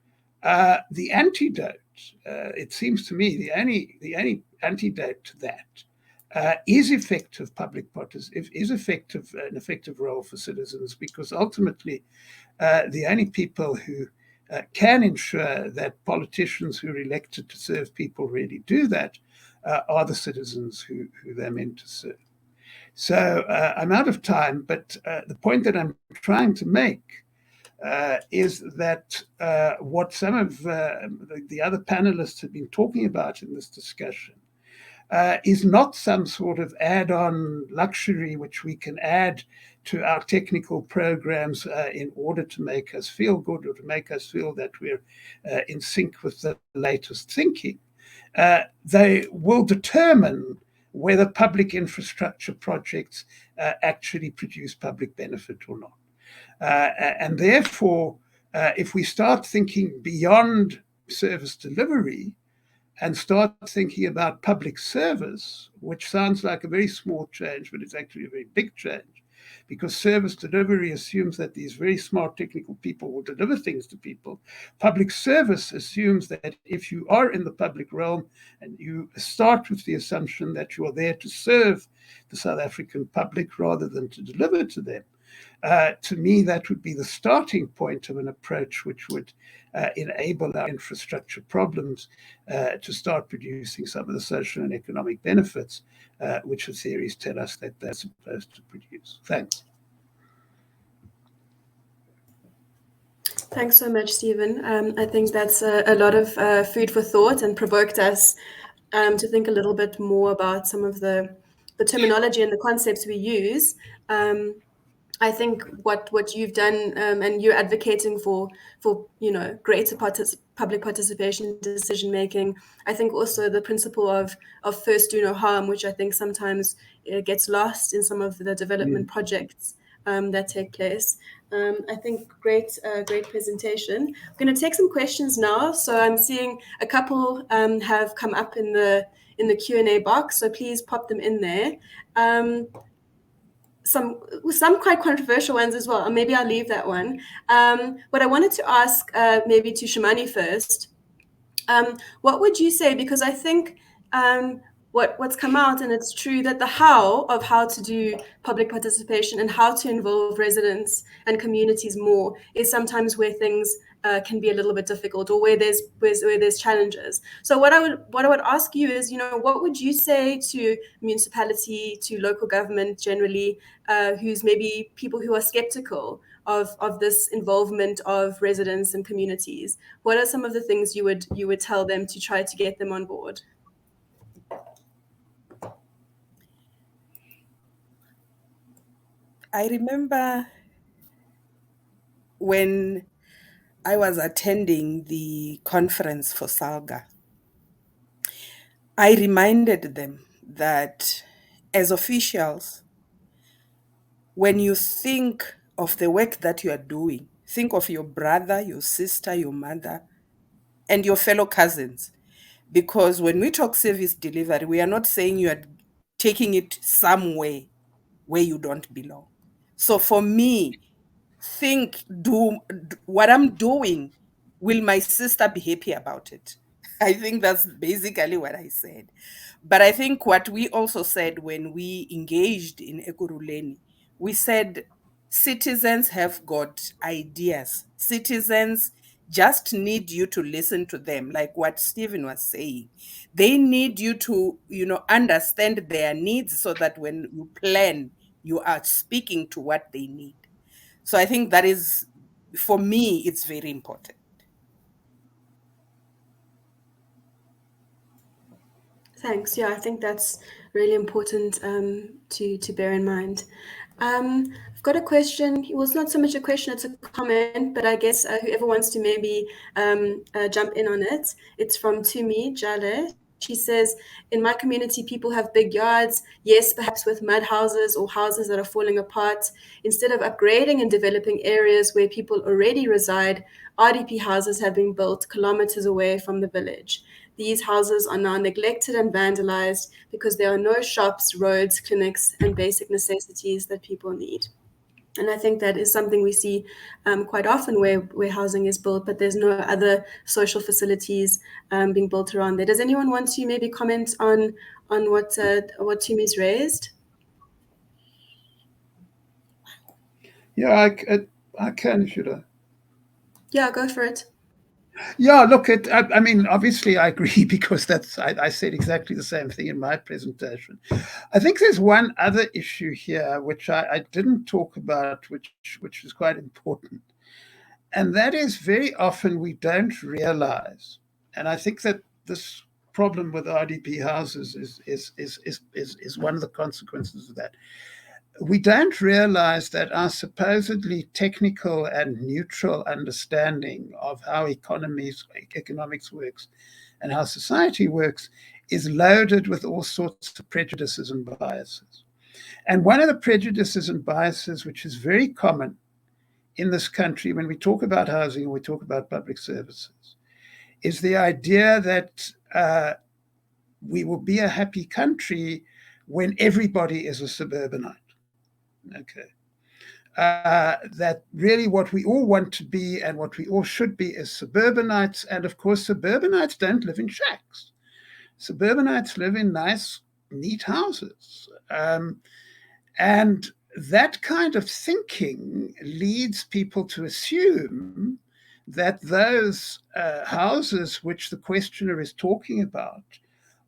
the antidote, it seems to me, the only antidote to that is effective an effective role for citizens, because ultimately the only people who can ensure that politicians who are elected to serve people really do that are the citizens who they're meant to serve. So I'm out of time, but the point that I'm trying to make is that what some of the other panelists have been talking about in this discussion is not some sort of add-on luxury which we can add to our technical programs in order to make us feel good or to make us feel that we're in sync with the latest thinking. They will determine whether public infrastructure projects actually produce public benefit or not. And therefore, if we start thinking beyond service delivery and start thinking about public service, which sounds like a very small change, but it's actually a very big change, because service delivery assumes that these very smart technical people will deliver things to people. Public service assumes that if you are in the public realm and you start with the assumption that you are there to serve the South African public rather than to deliver to them, to me, that would be the starting point of an approach which would enable our infrastructure problems to start producing some of the social and economic benefits which the theories tell us that they're supposed to produce. Thanks. Thanks so much, Stephen. I think that's a lot of food for thought and provoked us to think a little bit more about some of the terminology and the concepts we use. I think what you've done and you're advocating for greater public participation in decision making. I think also the principle of first do no harm, which I think sometimes gets lost in some of the development projects that take place. I think great presentation. I'm going to take some questions now. So I'm seeing a couple have come up in the Q&A box. So please pop them in there. Some quite controversial ones as well. Maybe I'll leave that one. What I wanted to ask maybe to Shumani first, what would you say, because I think what's come out, and it's true, that the how to do public participation and how to involve residents and communities more is sometimes where things can be a little bit difficult, or where there's challenges. So what I would ask you is, what would you say to municipality, to local government generally, who's maybe people who are skeptical of this involvement of residents and communities? What are some of the things you would tell them to try to get them on board? I remember when I was attending the conference for SALGA, I reminded them that as officials, when you think of the work that you are doing, think of your brother, your sister, your mother, and your fellow cousins. Because when we talk service delivery, we are not saying you are taking it somewhere where you don't belong. So for me, do what I'm doing, will my sister be happy about it? I think that's basically what I said. But I think what we also said when we engaged in Ekurhuleni, we said citizens have got ideas. Citizens just need you to listen to them, like what Stephen was saying. They need you to, understand their needs, so that when you plan, you are speaking to what they need. So I think that is, for me, it's very important. Thanks. Yeah, I think that's really important to bear in mind. I've got a question. Well, it's not so much a question, it's a comment, but I guess whoever wants to maybe jump in on it. It's from Tumi Jale. She says, in my community, people have big yards, yes, perhaps with mud houses or houses that are falling apart. Instead of upgrading and developing areas where people already reside, RDP houses have been built kilometers away from the village. These houses are now neglected and vandalized because there are no shops, roads, clinics, and basic necessities that people need. And I think that is something we see quite often where housing is built, but there's no other social facilities being built around there. Does anyone want to maybe comment on what Tumi's raised? Yeah, I can, should I? Yeah, go for it. Yeah, look, I mean, obviously I agree because I said exactly the same thing in my presentation. I think there's one other issue here which I didn't talk about, which is quite important. And that is very often we don't realize, and I think that this problem with RDP houses is one of the consequences of that. We don't realize that our supposedly technical and neutral understanding of how economics works and how society works is loaded with all sorts of prejudices and biases. And one of the prejudices and biases, which is very common in this country when we talk about housing and we talk about public services, is the idea that we will be a happy country when everybody is a suburbanite. Okay. That really what we all want to be and what we all should be is suburbanites. And of course, suburbanites don't live in shacks. Suburbanites live in nice, neat houses. And that kind of thinking leads people to assume that those houses which the questioner is talking about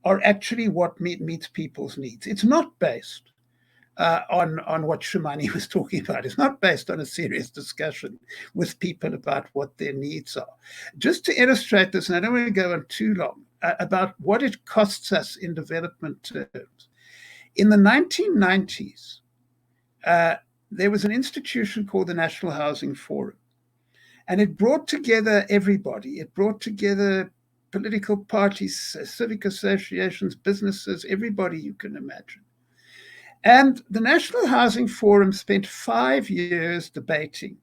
are actually what meets people's needs. It's not based on what Shumani was talking about. It's not based on a serious discussion with people about what their needs are. Just to illustrate this, and I don't want to go on too long, about what it costs us in development terms. In the 1990s, there was an institution called the National Housing Forum, and it brought together everybody. It brought together political parties, civic associations, businesses, everybody you can imagine. And the National Housing Forum spent 5 years debating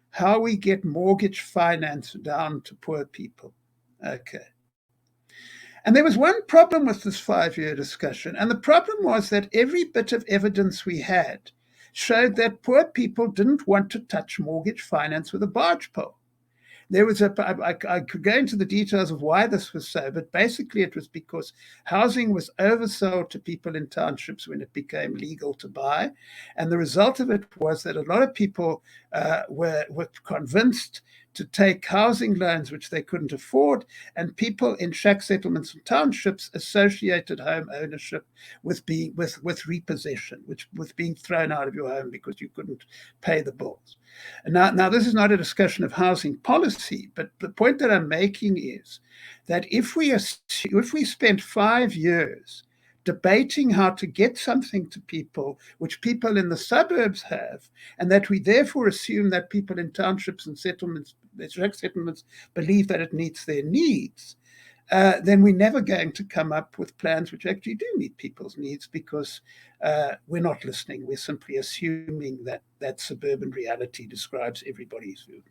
how we get mortgage finance down to poor people. Okay. And there was one problem with this 5-year discussion. And the problem was that every bit of evidence we had showed that poor people didn't want to touch mortgage finance with a barge pole. There was I could go into the details of why this was so, but basically it was because housing was oversold to people in townships when it became legal to buy. And the result of it was that a lot of people were convinced to take housing loans which they couldn't afford, and people in shack settlements and townships associated home ownership with repossession, with being thrown out of your home because you couldn't pay the bills. And now this is not a discussion of housing policy, but the point that I'm making is that if we spend 5 years debating how to get something to people which people in the suburbs have, and that we therefore assume that people in townships and settlements believe that it meets their needs, then we're never going to come up with plans which actually do meet people's needs, because we're not listening. We're simply assuming that suburban reality describes everybody's view.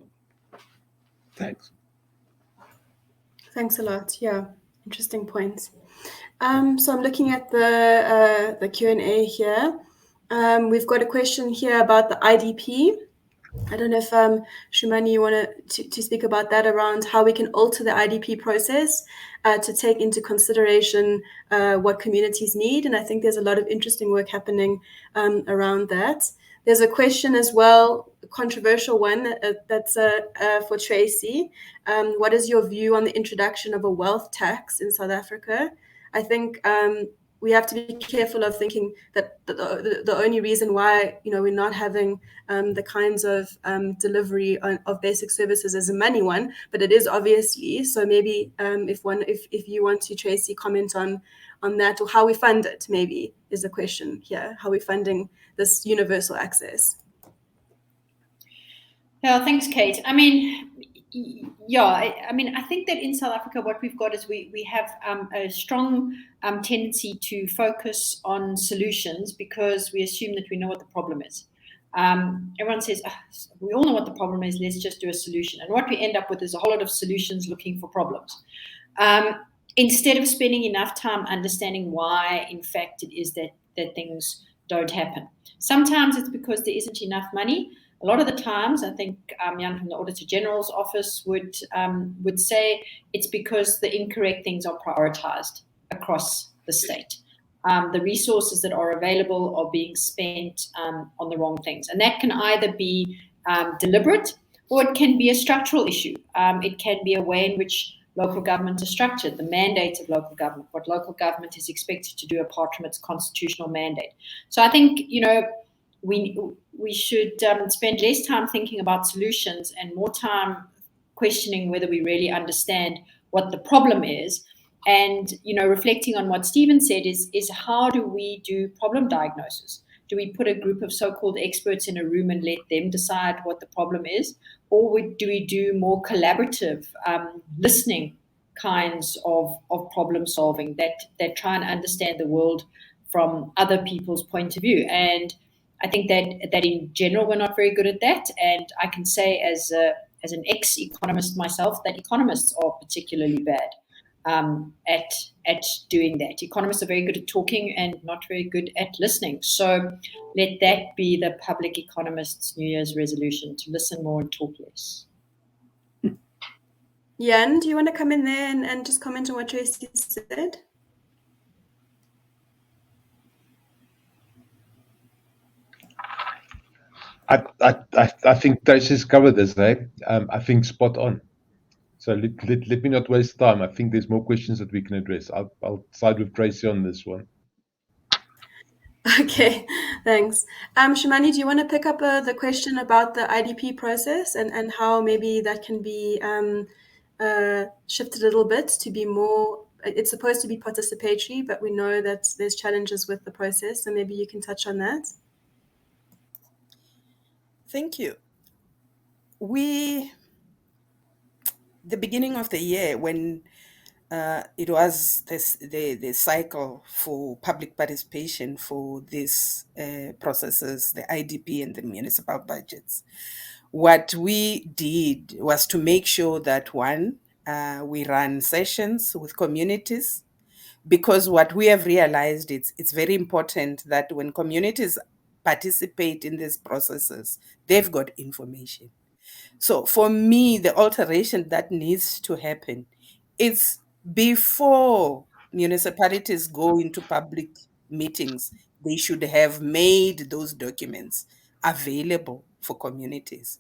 Thanks. Thanks a lot. Yeah, interesting points. So I'm looking at the Q&A here. We've got a question here about the IDP. I don't know if Shumani, you want to speak about that, around how we can alter the IDP process to take into consideration what communities need. And I think there's a lot of interesting work happening around that. There's a question as well, a controversial one, that's for Tracy. What is your view on the introduction of a wealth tax in South Africa? I think we have to be careful of thinking that the only reason why we're not having the kinds of delivery of basic services is a money one, but it is obviously. So maybe if you want to, Tracy, comment on that, or how we fund it, maybe is the question here. How are we funding this universal access? Yeah, thanks, Kate. I mean, I mean, I think that in South Africa, what we've got is we have a strong tendency to focus on solutions because we assume that we know what the problem is. Everyone says, we all know what the problem is, let's just do a solution. And what we end up with is a whole lot of solutions looking for problems. Instead of spending enough time understanding why, in fact, it is that things don't happen. Sometimes it's because there isn't enough money. A lot of the times, I think Jan from the Auditor-General's office would say it's because the incorrect things are prioritized across the state. The resources that are available are being spent on the wrong things. And that can either be deliberate or it can be a structural issue. It can be a way in which local government is structured, the mandate of local government, what local government is expected to do apart from its constitutional mandate. So I think, we should spend less time thinking about solutions and more time questioning whether we really understand what the problem is. And, reflecting on what Stephen said is how do we do problem diagnosis? Do we put a group of so-called experts in a room and let them decide what the problem is? Or do we do more collaborative, listening kinds of problem solving that try and understand the world from other people's point of view? And I think that in general, we're not very good at that. And I can say as an ex-economist myself, that economists are particularly bad at doing that. Economists are very good at talking and not very good at listening. So let that be the public economist's New Year's resolution, to listen more and talk less. Jan, do you want to come in there and just comment on what Tracy said? I think Tracy's covered this, eh? I think spot on. So let me not waste time. I think there's more questions that we can address. I'll side with Tracy on this one. Okay, thanks. Shumani, do you want to pick up the question about the IDP process and how maybe that can be shifted a little bit to be more, it's supposed to be participatory, but we know that there's challenges with the process, so maybe you can touch on that. Thank you. The beginning of the year, when it was the cycle for public participation for these processes, the IDP and the municipal budgets, what we did was to make sure that, one, we run sessions with communities, because what we have realized, it's very important that when communities participate in these processes, they've got information. So for me, the alteration that needs to happen is before municipalities go into public meetings, they should have made those documents available for communities.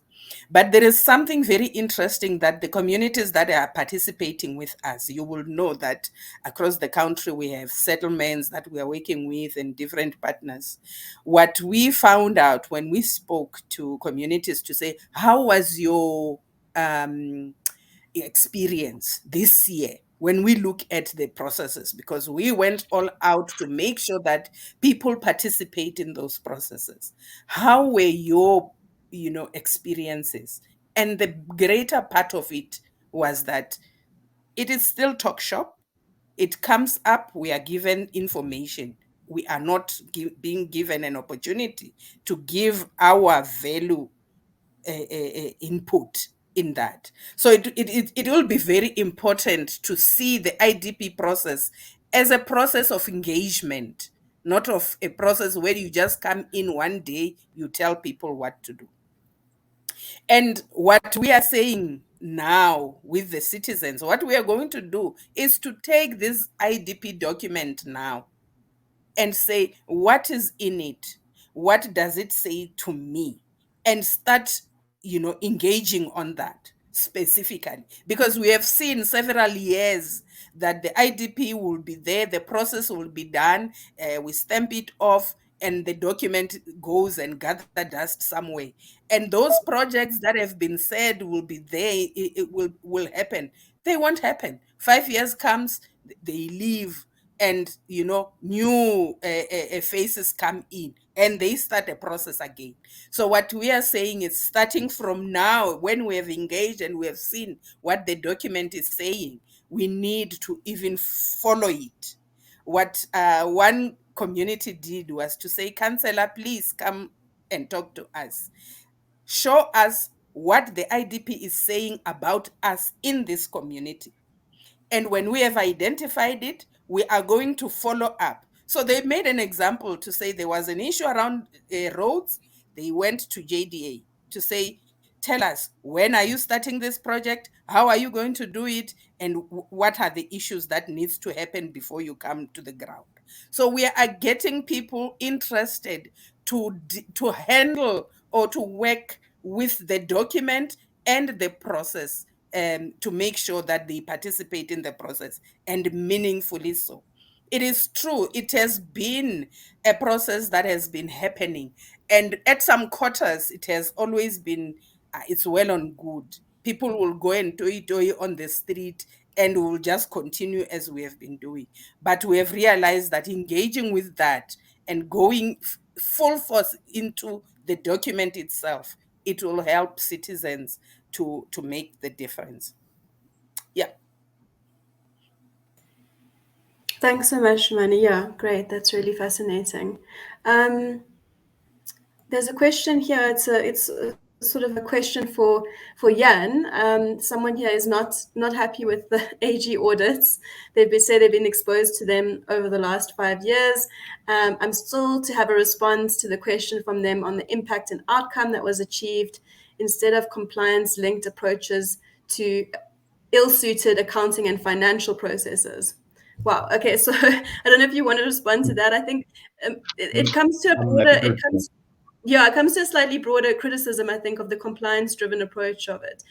But there is something very interesting that the communities that are participating with us, you will know that across the country we have settlements that we are working with and different partners. What we found out when we spoke to communities to say, how was your experience this year when we look at the processes? Because we went all out to make sure that people participate in those processes. How were your experiences? And the greater part of it was that it is still talk shop. It comes up, we are given information. We are not being given an opportunity to give our value input in that. So it will be very important to see the IDP process as a process of engagement, not of a process where you just come in one day, you tell people what to do. And what we are saying now with the citizens, what we are going to do is to take this IDP document now and say, what is in it? What does it say to me? And start, engaging on that specifically. Because we have seen several years that the IDP will be there, the process will be done, we stamp it off, and the document goes and gather dust somewhere. And those projects that have been said will be there, it will happen. They won't happen. 5 years comes, they leave. and new faces come in and they start a process again. So what we are saying is, starting from now, when we have engaged and we have seen what the document is saying, we need to even follow it. What one community did was to say, "Councillor, please come and talk to us. Show us what the IDP is saying about us in this community. And when we have identified it, we are going to follow up." So they made an example to say there was an issue around roads. They went to JDA to say, "Tell us, when are you starting this project? How are you going to do it? And what are the issues that needs to happen before you come to the ground?" So we are getting people interested to handle or to work with the document and the process, to make sure that they participate in the process, and meaningfully so. It is true, it has been a process that has been happening, and at some quarters it has always been, it's well and good. People will go and toy on the street, and we'll just continue as we have been doing. But we have realized that engaging with that and going full force into the document itself, it will help citizens to make the difference. Yeah. Thanks so much, Shumani. Yeah, great. That's really fascinating. There's a question here. It's sort of a question for Jan. Someone here is not happy with the AG audits. They've been exposed to them over the last 5 years. I'm still to have a response to the question from them on the impact and outcome that was achieved instead of compliance-linked approaches to ill-suited accounting and financial processes. Wow. Okay. So I don't know if you want to respond to that. I think it comes to a broader. It comes to a slightly broader criticism, I think, of the compliance-driven approach of it,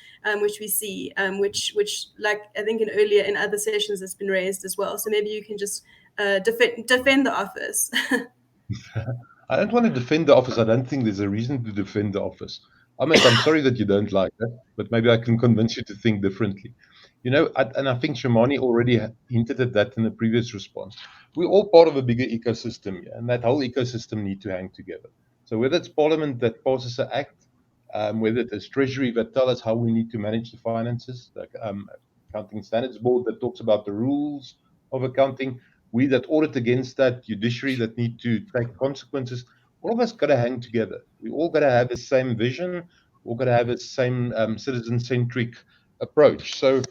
which we see, which, like I think in other sessions, has been raised as well. So maybe you can just defend the office. I don't want to defend the office. I don't think there's a reason to defend the office. I'm sorry that you don't like that, but maybe I can convince you to think differently. And I think Shumani already hinted at that in the previous response. We're all part of a bigger ecosystem here, and that whole ecosystem need to hang together. So whether it's Parliament that passes an act, whether it is Treasury that tell us how we need to manage the finances, like Accounting Standards Board that talks about the rules of accounting, we that audit against that, judiciary that need to take consequences, all of us got to hang together. We all got to have the same vision, we all got to have the same citizen-centric approach. So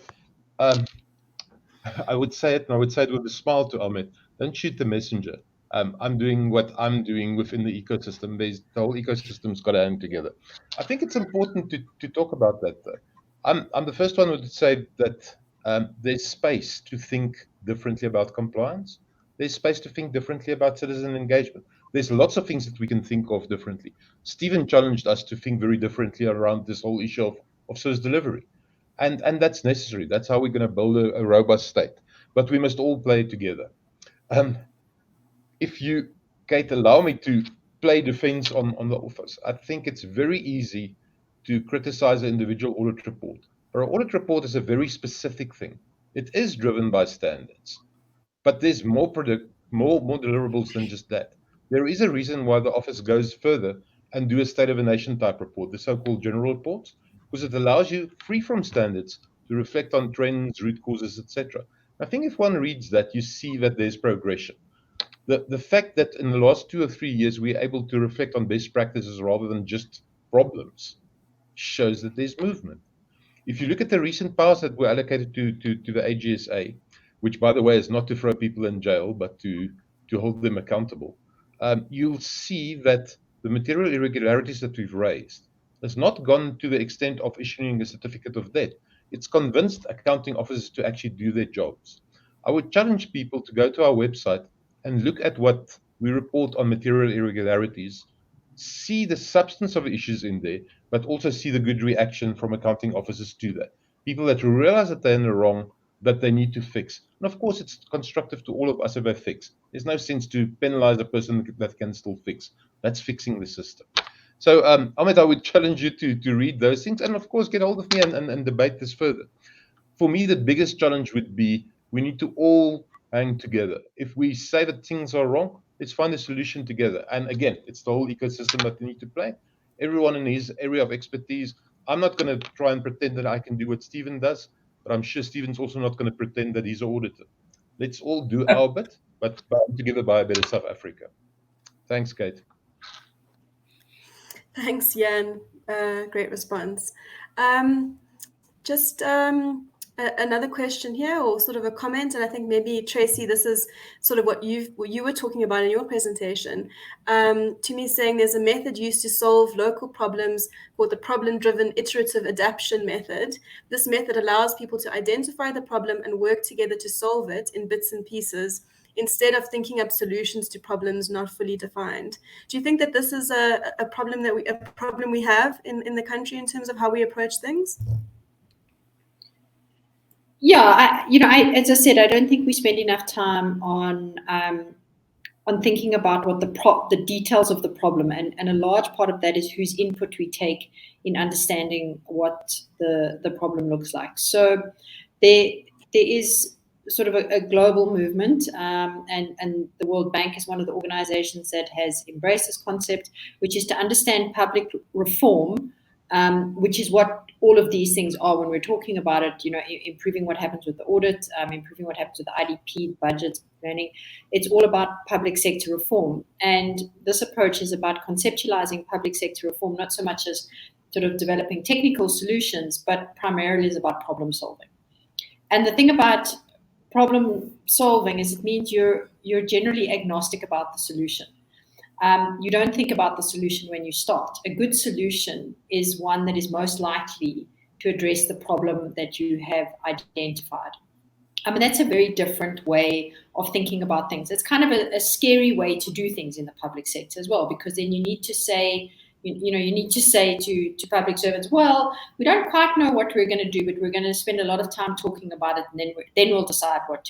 I would say it, and I would say it with a smile to Ahmed, don't shoot the messenger. I'm doing what I'm doing within the ecosystem. The whole ecosystem's got to hang together. I think it's important to talk about that, though. I'm the first one who would say that there's space to think differently about compliance. There's space to think differently about citizen engagement. There's lots of things that we can think of differently. Stephen challenged us to think very differently around this whole issue of service delivery. And that's necessary. That's how we're going to build a robust state. But we must all play together. If you, Kate, allow me to play defense on the office, I think it's very easy to criticize an individual audit report. But an audit report is a very specific thing. It is driven by standards. But there's more deliverables than just that. There is a reason why the office goes further and do a state of a nation type report, the so-called general reports, because it allows you, free from standards, to reflect on trends, root causes, etc. I think if one reads that, you see that there's progression. The fact that in the last 2 or 3 years we're able to reflect on best practices rather than just problems shows that there's movement. If you look at the recent powers that were allocated to the AGSA, which, by the way, is not to throw people in jail, but to hold them accountable, you'll see that the material irregularities that we've raised has not gone to the extent of issuing a certificate of debt. It's convinced accounting officers to actually do their jobs. I would challenge people to go to our website and look at what we report on material irregularities, see the substance of issues in there, but also see the good reaction from accounting officers to that. People that realize that they're in the wrong, that they need to fix. And of course, it's constructive to all of us if they fix. There's no sense to penalize a person that can still fix. That's fixing the system. So, Ahmed, I would challenge you to read those things and, of course, get hold of me and debate this further. For me, the biggest challenge would be we need to all hang together. If we say that things are wrong, let's find a solution together. And again, it's the whole ecosystem that we need to play. Everyone in his area of expertise. I'm not going to try and pretend that I can do what Stephen does, but I'm sure Stephen's also not going to pretend that he's an auditor. Let's all do our bit, but bound together by a better South Africa. Thanks, Kate. Thanks, Jan. Great response. Another question here, or sort of a comment, and I think maybe, Tracy, this is sort of what you were talking about in your presentation. To me, saying there's a method used to solve local problems called the problem-driven iterative adaptation method. This method allows people to identify the problem and work together to solve it in bits and pieces, instead of thinking up solutions to problems not fully defined. Do you think that this is a problem we have in the country in terms of how we approach things? Yeah, as I said, I don't think we spend enough time on thinking about what the details of the problem, and a large part of that is whose input we take in understanding what the problem looks like. So there is sort of a global movement, and the World Bank is one of the organizations that has embraced this concept, which is to understand public reform, which is what all of these things are when we're talking about it, improving what happens with the audit, improving what happens with the IDP, budget, planning. It's all about public sector reform. And this approach is about conceptualizing public sector reform, not so much as sort of developing technical solutions, but primarily is about problem solving. And the thing about problem solving is it means you're generally agnostic about the solution. You don't think about the solution when you start. A good solution is one that is most likely to address the problem that you have identified. That's a very different way of thinking about things. It's kind of a scary way to do things in the public sector as well, because then you need to say, you need to say to public servants, well, we don't quite know what we're going to do, but we're going to spend a lot of time talking about it, and then we'll decide what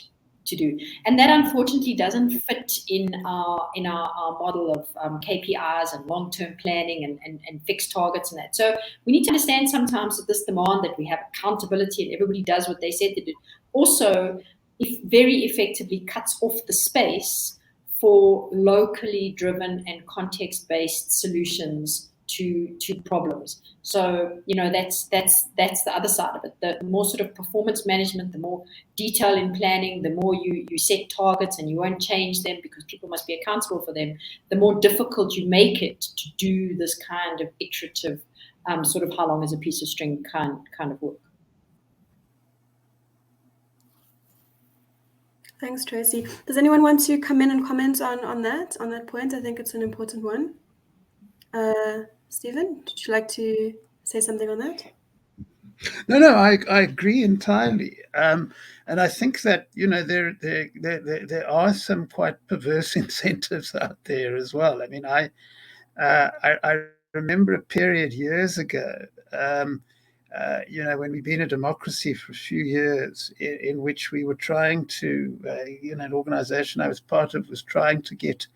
to do. And that unfortunately doesn't fit in our model of KPIs and long-term planning and fixed targets and that. So we need to understand sometimes that this demand that we have accountability and everybody does what they said they do also very effectively cuts off the space for locally driven and context-based solutions to problems. So, that's the other side of it. The more sort of performance management, the more detail in planning, the more you set targets and you won't change them because people must be accountable for them, the more difficult you make it to do this kind of iterative, sort of how long is a piece of string kind of work. Thanks, Tracy. Does anyone want to come in and comment on that point? I think it's an important one. Stephen, would you like to say something on that? No, I agree entirely, and I think that there are some quite perverse incentives out there as well. I mean, I remember a period years ago, when we've been a democracy for a few years, in which we were trying to, an organization I was part of was trying to get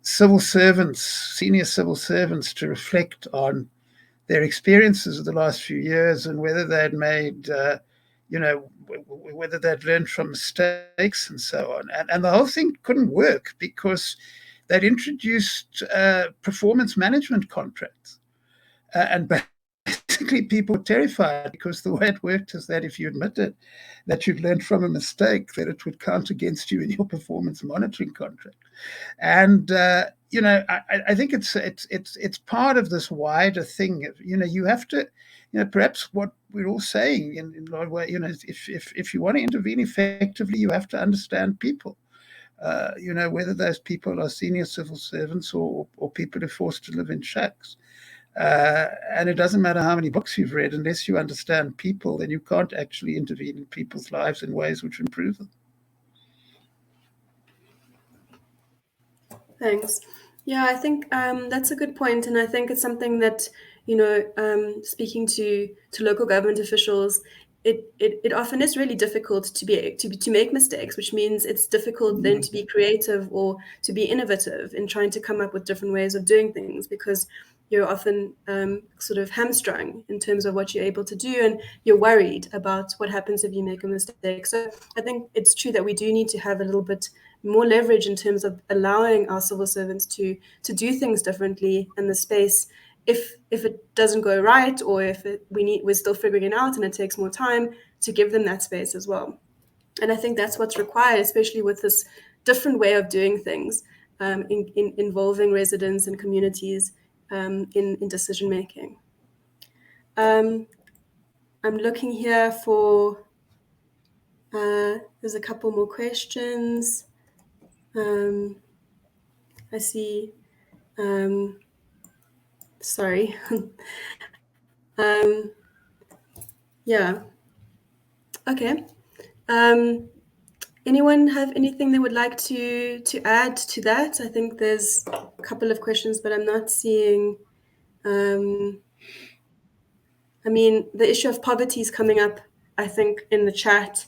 senior civil servants to reflect on their experiences of the last few years and whether they'd made, whether they'd learned from mistakes and so on. And the whole thing couldn't work because they'd introduced performance management contracts. And basically people were terrified because the way it worked is that if you admitted that you'd learned from a mistake, that it would count against you in your performance monitoring contract. And I think it's part of this wider thing. You have to, perhaps what we're all saying in a lot of ways, if you want to intervene effectively, you have to understand people. Whether those people are senior civil servants or people who are forced to live in shacks. And it doesn't matter how many books you've read, unless you understand people, then you can't actually intervene in people's lives in ways which improve them. Thanks. Yeah, I think that's a good point, and I think it's something that speaking to local government officials, it often is really difficult to make mistakes, which means it's difficult then to be creative or to be innovative in trying to come up with different ways of doing things, because you're often sort of hamstrung in terms of what you're able to do, and you're worried about what happens if you make a mistake. So I think it's true that we do need to have a little bit more leverage in terms of allowing our civil servants to do things differently in the space. If it doesn't go right, or if we're still figuring it out and it takes more time, to give them that space as well. And I think that's what's required, especially with this different way of doing things, in involving residents and communities in decision making. I'm looking here for, there's a couple more questions. I see, sorry. Yeah, okay. Anyone have anything they would like to add to that? I think there's a couple of questions, but I'm not seeing. I mean, the issue of poverty is coming up, I think, in the chat,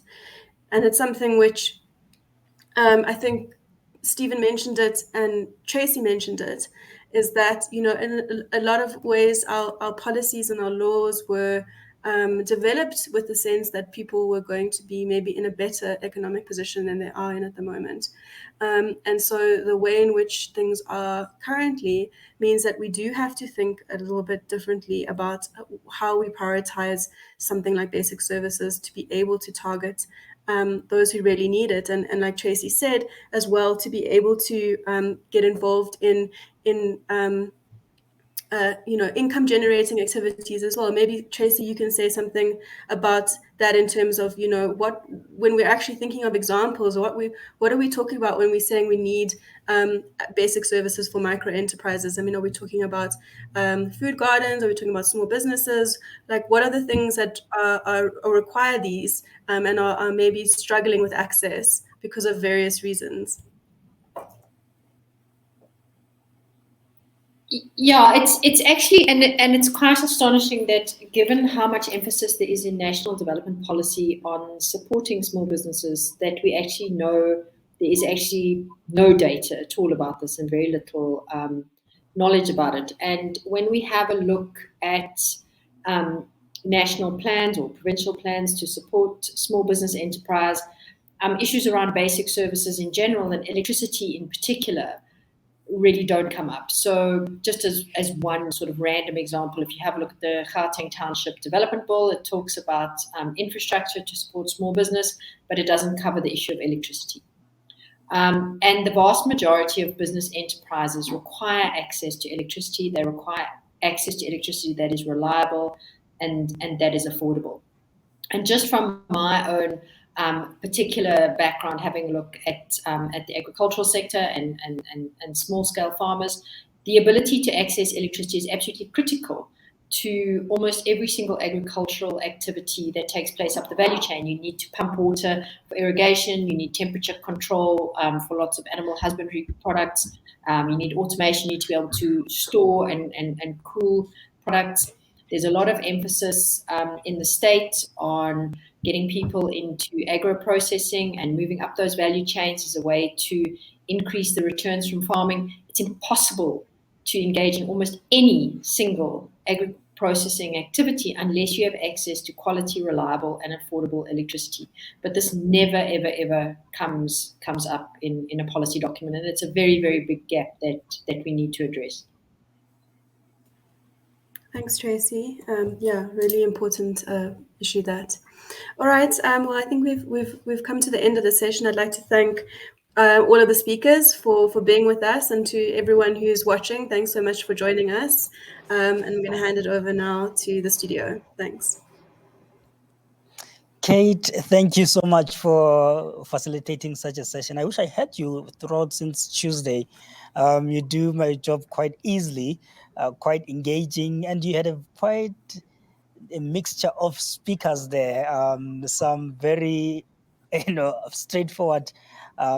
and it's something which I think Stephen mentioned it and Tracy mentioned it, is that, you know, in a lot of ways, our policies and our laws were developed with the sense that people were going to be maybe in a better economic position than they are in at the moment. And so the way in which things are currently means that we do have to think a little bit differently about how we prioritize something like basic services to be able to target those who really need it, and like Tracy said as well, to be able to get involved in you know, income generating activities as well. Maybe Tracy, you can say something about that in terms of, you know, what, when we're actually thinking of examples, or what are we talking about when we're saying we need basic services for micro enterprises? I mean, are we talking about food gardens? Are we talking about small businesses? Like, what are the things that require these and are maybe struggling with access because of various reasons? Yeah, it's actually, and it's quite astonishing that given how much emphasis there is in national development policy on supporting small businesses, that we actually know there is actually no data at all about this and very little knowledge about it. And when we have a look at national plans or provincial plans to support small business enterprise, issues around basic services in general and electricity in particular really don't come up. So just as one sort of random example, if you have a look at the Gauteng Township Development Bill, it talks about infrastructure to support small business, but it doesn't cover the issue of electricity. And the vast majority of business enterprises require access to electricity. They require access to electricity that is reliable and that is affordable. And just from my own particular background, having a look at the agricultural sector and small-scale farmers, the ability to access electricity is absolutely critical to almost every single agricultural activity that takes place up the value chain. You need to pump water for irrigation, you need temperature control for lots of animal husbandry products, you need automation, you need to be able to store and cool products. There's a lot of emphasis in the state on getting people into agro-processing and moving up those value chains as a way to increase the returns from farming. It's impossible to engage in almost any single agro-processing activity unless you have access to quality, reliable, and affordable electricity. But this never, ever, ever comes up in a policy document, and it's a very, very big gap that we need to address. Thanks, Tracy. Yeah, really important issue that. All right. Well, I think we've come to the end of the session. I'd like to thank all of the speakers for being with us, and to everyone who's watching. Thanks so much for joining us. And I'm going to hand it over now to the studio. Thanks. Kate, thank you so much for facilitating such a session. I wish I had you throughout since Tuesday. You do my job quite easily, quite engaging, and you had quite a mixture of speakers there. Some very, straightforward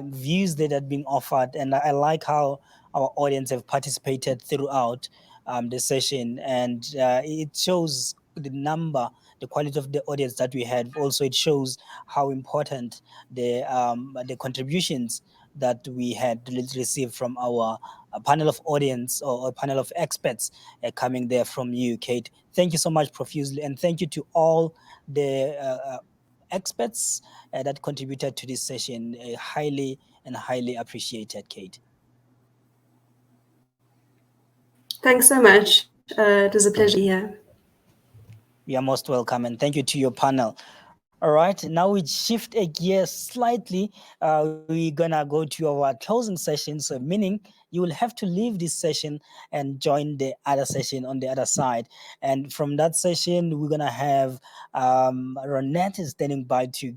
views that had been offered, and I like how our audience have participated throughout the session, and it shows the quality of the audience that we had. Also, it shows how important the contributions that we had received from our panel of audience or a panel of experts coming there from you, Kate. Thank you so much profusely, and thank you to all the experts that contributed to this session. Highly appreciated, Kate. Thanks so much. It was a pleasure here. You are most welcome, and thank you to your panel. All right, now we shift a gear slightly. We're gonna go to our closing session, so meaning you will have to leave this session and join the other session on the other side. And from that session, we're gonna have Ronette is standing by to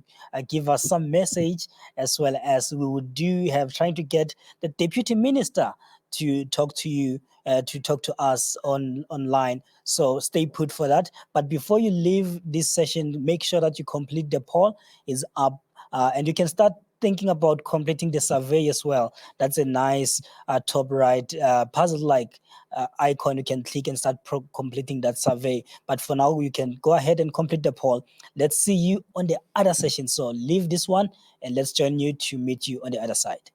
give us some message, as well as we would have trying to get the Deputy Minister to talk to you, to talk to us online. So stay put for that. But before you leave this session, make sure that you complete the poll. Is up, and you can start thinking about completing the survey as well. That's a nice top right puzzle-like icon. You can click and start completing that survey. But for now, you can go ahead and complete the poll. Let's see you on the other session. So leave this one and let's join you to meet you on the other side.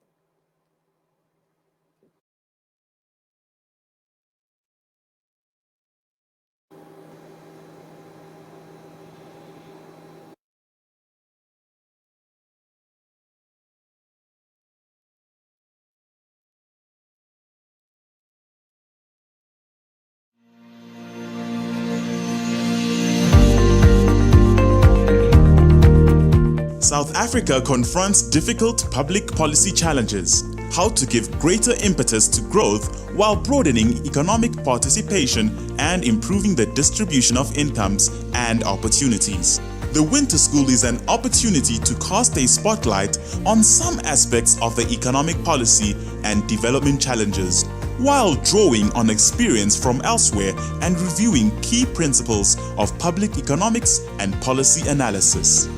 South Africa confronts difficult public policy challenges. How to give greater impetus to growth while broadening economic participation and improving the distribution of incomes and opportunities. The Winter School is an opportunity to cast a spotlight on some aspects of the economic policy and development challenges, while drawing on experience from elsewhere and reviewing key principles of public economics and policy analysis.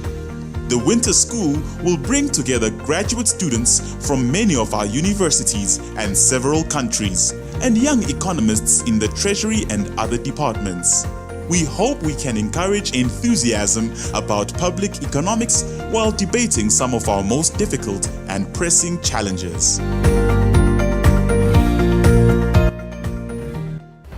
The Winter School will bring together graduate students from many of our universities and several countries, and young economists in the Treasury and other departments. We hope we can encourage enthusiasm about public economics while debating some of our most difficult and pressing challenges.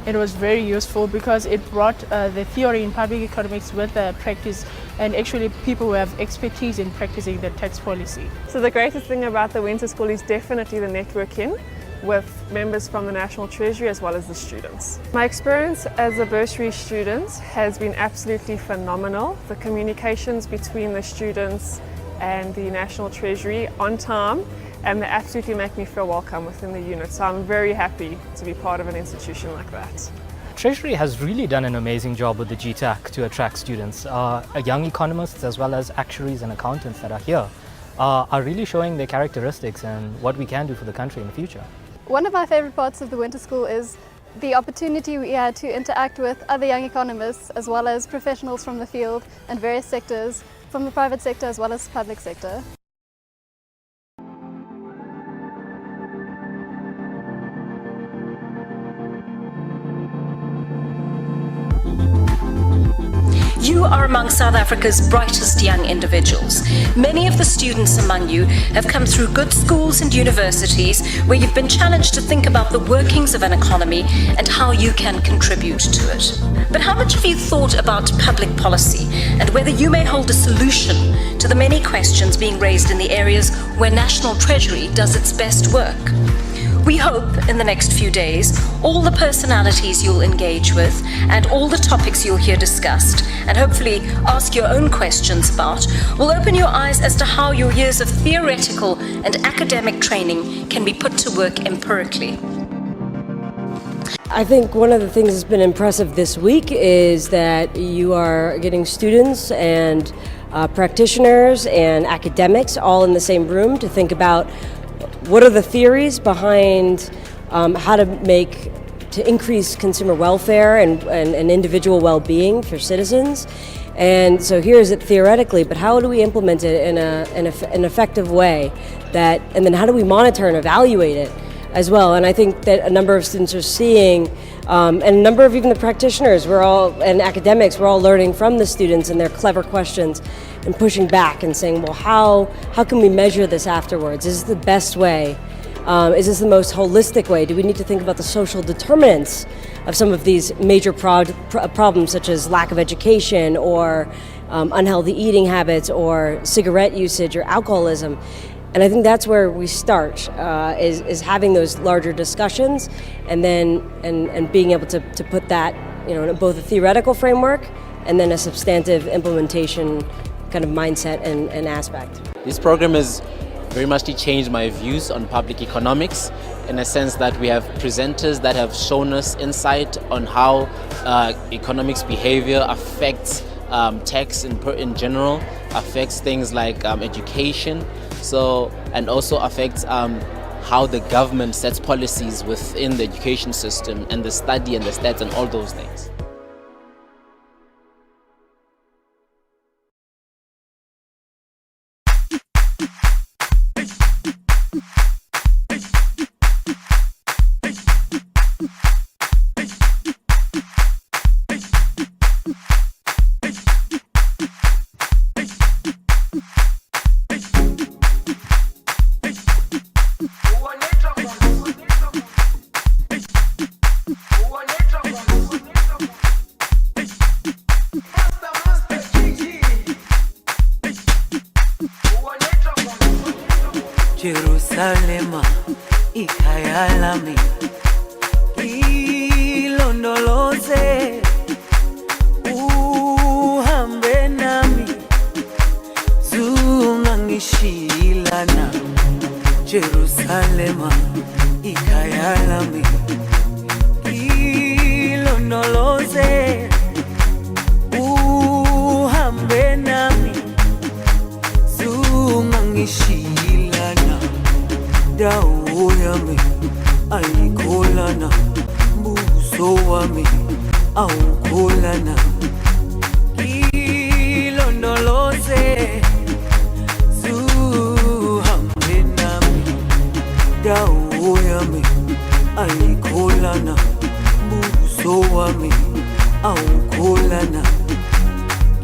It was very useful because it brought the theory in public economics with the practice, and actually people who have expertise in practicing the tax policy. So the greatest thing about the Winter School is definitely the networking with members from the National Treasury as well as the students. My experience as a bursary student has been absolutely phenomenal. The communications between the students and the National Treasury on time, and they absolutely make me feel welcome within the unit. So I'm very happy to be part of an institution like that. Treasury has really done an amazing job with the GTAC to attract students. Young economists as well as actuaries and accountants that are here are really showing their characteristics and what we can do for the country in the future. One of my favourite parts of the Winter School is the opportunity we had to interact with other young economists as well as professionals from the field and various sectors, from the private sector as well as the public sector. You are among South Africa's brightest young individuals. Many of the students among you have come through good schools and universities where you've been challenged to think about the workings of an economy and how you can contribute to it. But how much have you thought about public policy and whether you may hold a solution to the many questions being raised in the areas where National Treasury does its best work? We hope in the next few days, all the personalities you'll engage with and all the topics you'll hear discussed and hopefully ask your own questions about will open your eyes as to how your years of theoretical and academic training can be put to work empirically. I think one of the things that's been impressive this week is that you are getting students and practitioners and academics all in the same room to think about what are the theories behind how to increase consumer welfare and individual well-being for citizens. And so here is it theoretically, but how do we implement it in an effective way? And then how do we monitor and evaluate it as well? And I think that a number of students are seeing, and a number of even the practitioners, and academics, we're all learning from the students and their clever questions and pushing back and saying, well, how can we measure this afterwards? Is this the best way Is this the most holistic way? Do we need to think about the social determinants of some of these major problems, such as lack of education or unhealthy eating habits or cigarette usage or alcoholism? And I think that's where we start, is having those larger discussions, and then and being able to put that, in both a theoretical framework and then a substantive implementation kind of mindset and aspect. This program has very much changed my views on public economics, in a sense that we have presenters that have shown us insight on how economics behavior affects tax in general, affects things like education, and also affects how the government sets policies within the education system and the study and the stats and all those things. Jerusalema ikhaya lami ilondoloze uhambe nami zungangishilana Jerusalema ikhaya lami ilondoloze uhambe nami zungangishilana dawo yami ayikholana buso wami awukholana ilondoloze zuhambe nami dawo yami ayikholana buso wami awukholana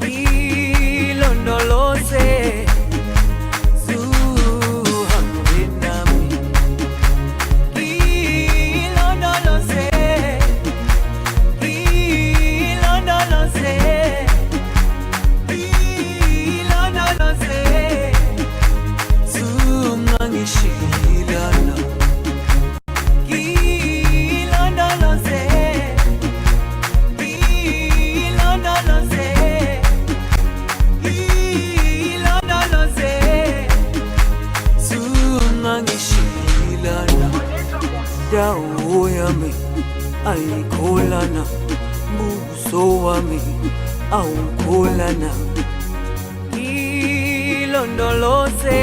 ilondoloze dawo yami ayikholana buso wami awukholana ilondoloze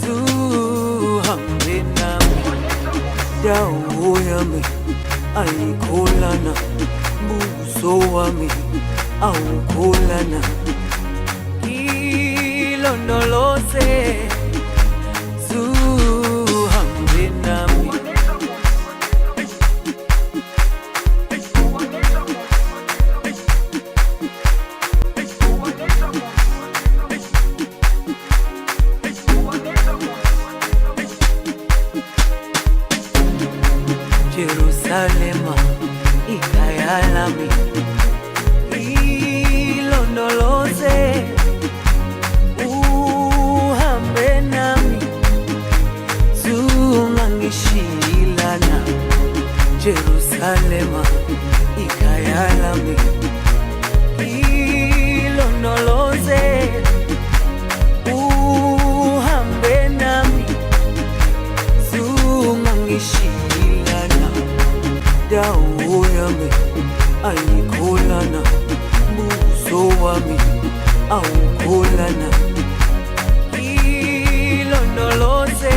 zuhambe nami dawo yami ayikholana buso wami awukholana ilondoloze zuhambe nami Jerusalema ikhaya lami ilondoloze uhambe nami zungangishilana Jerusalema ikhaya lami ilondoloze uhambe nami zungangishilana dawo yami ayikholana buso wami awukholana ilondoloze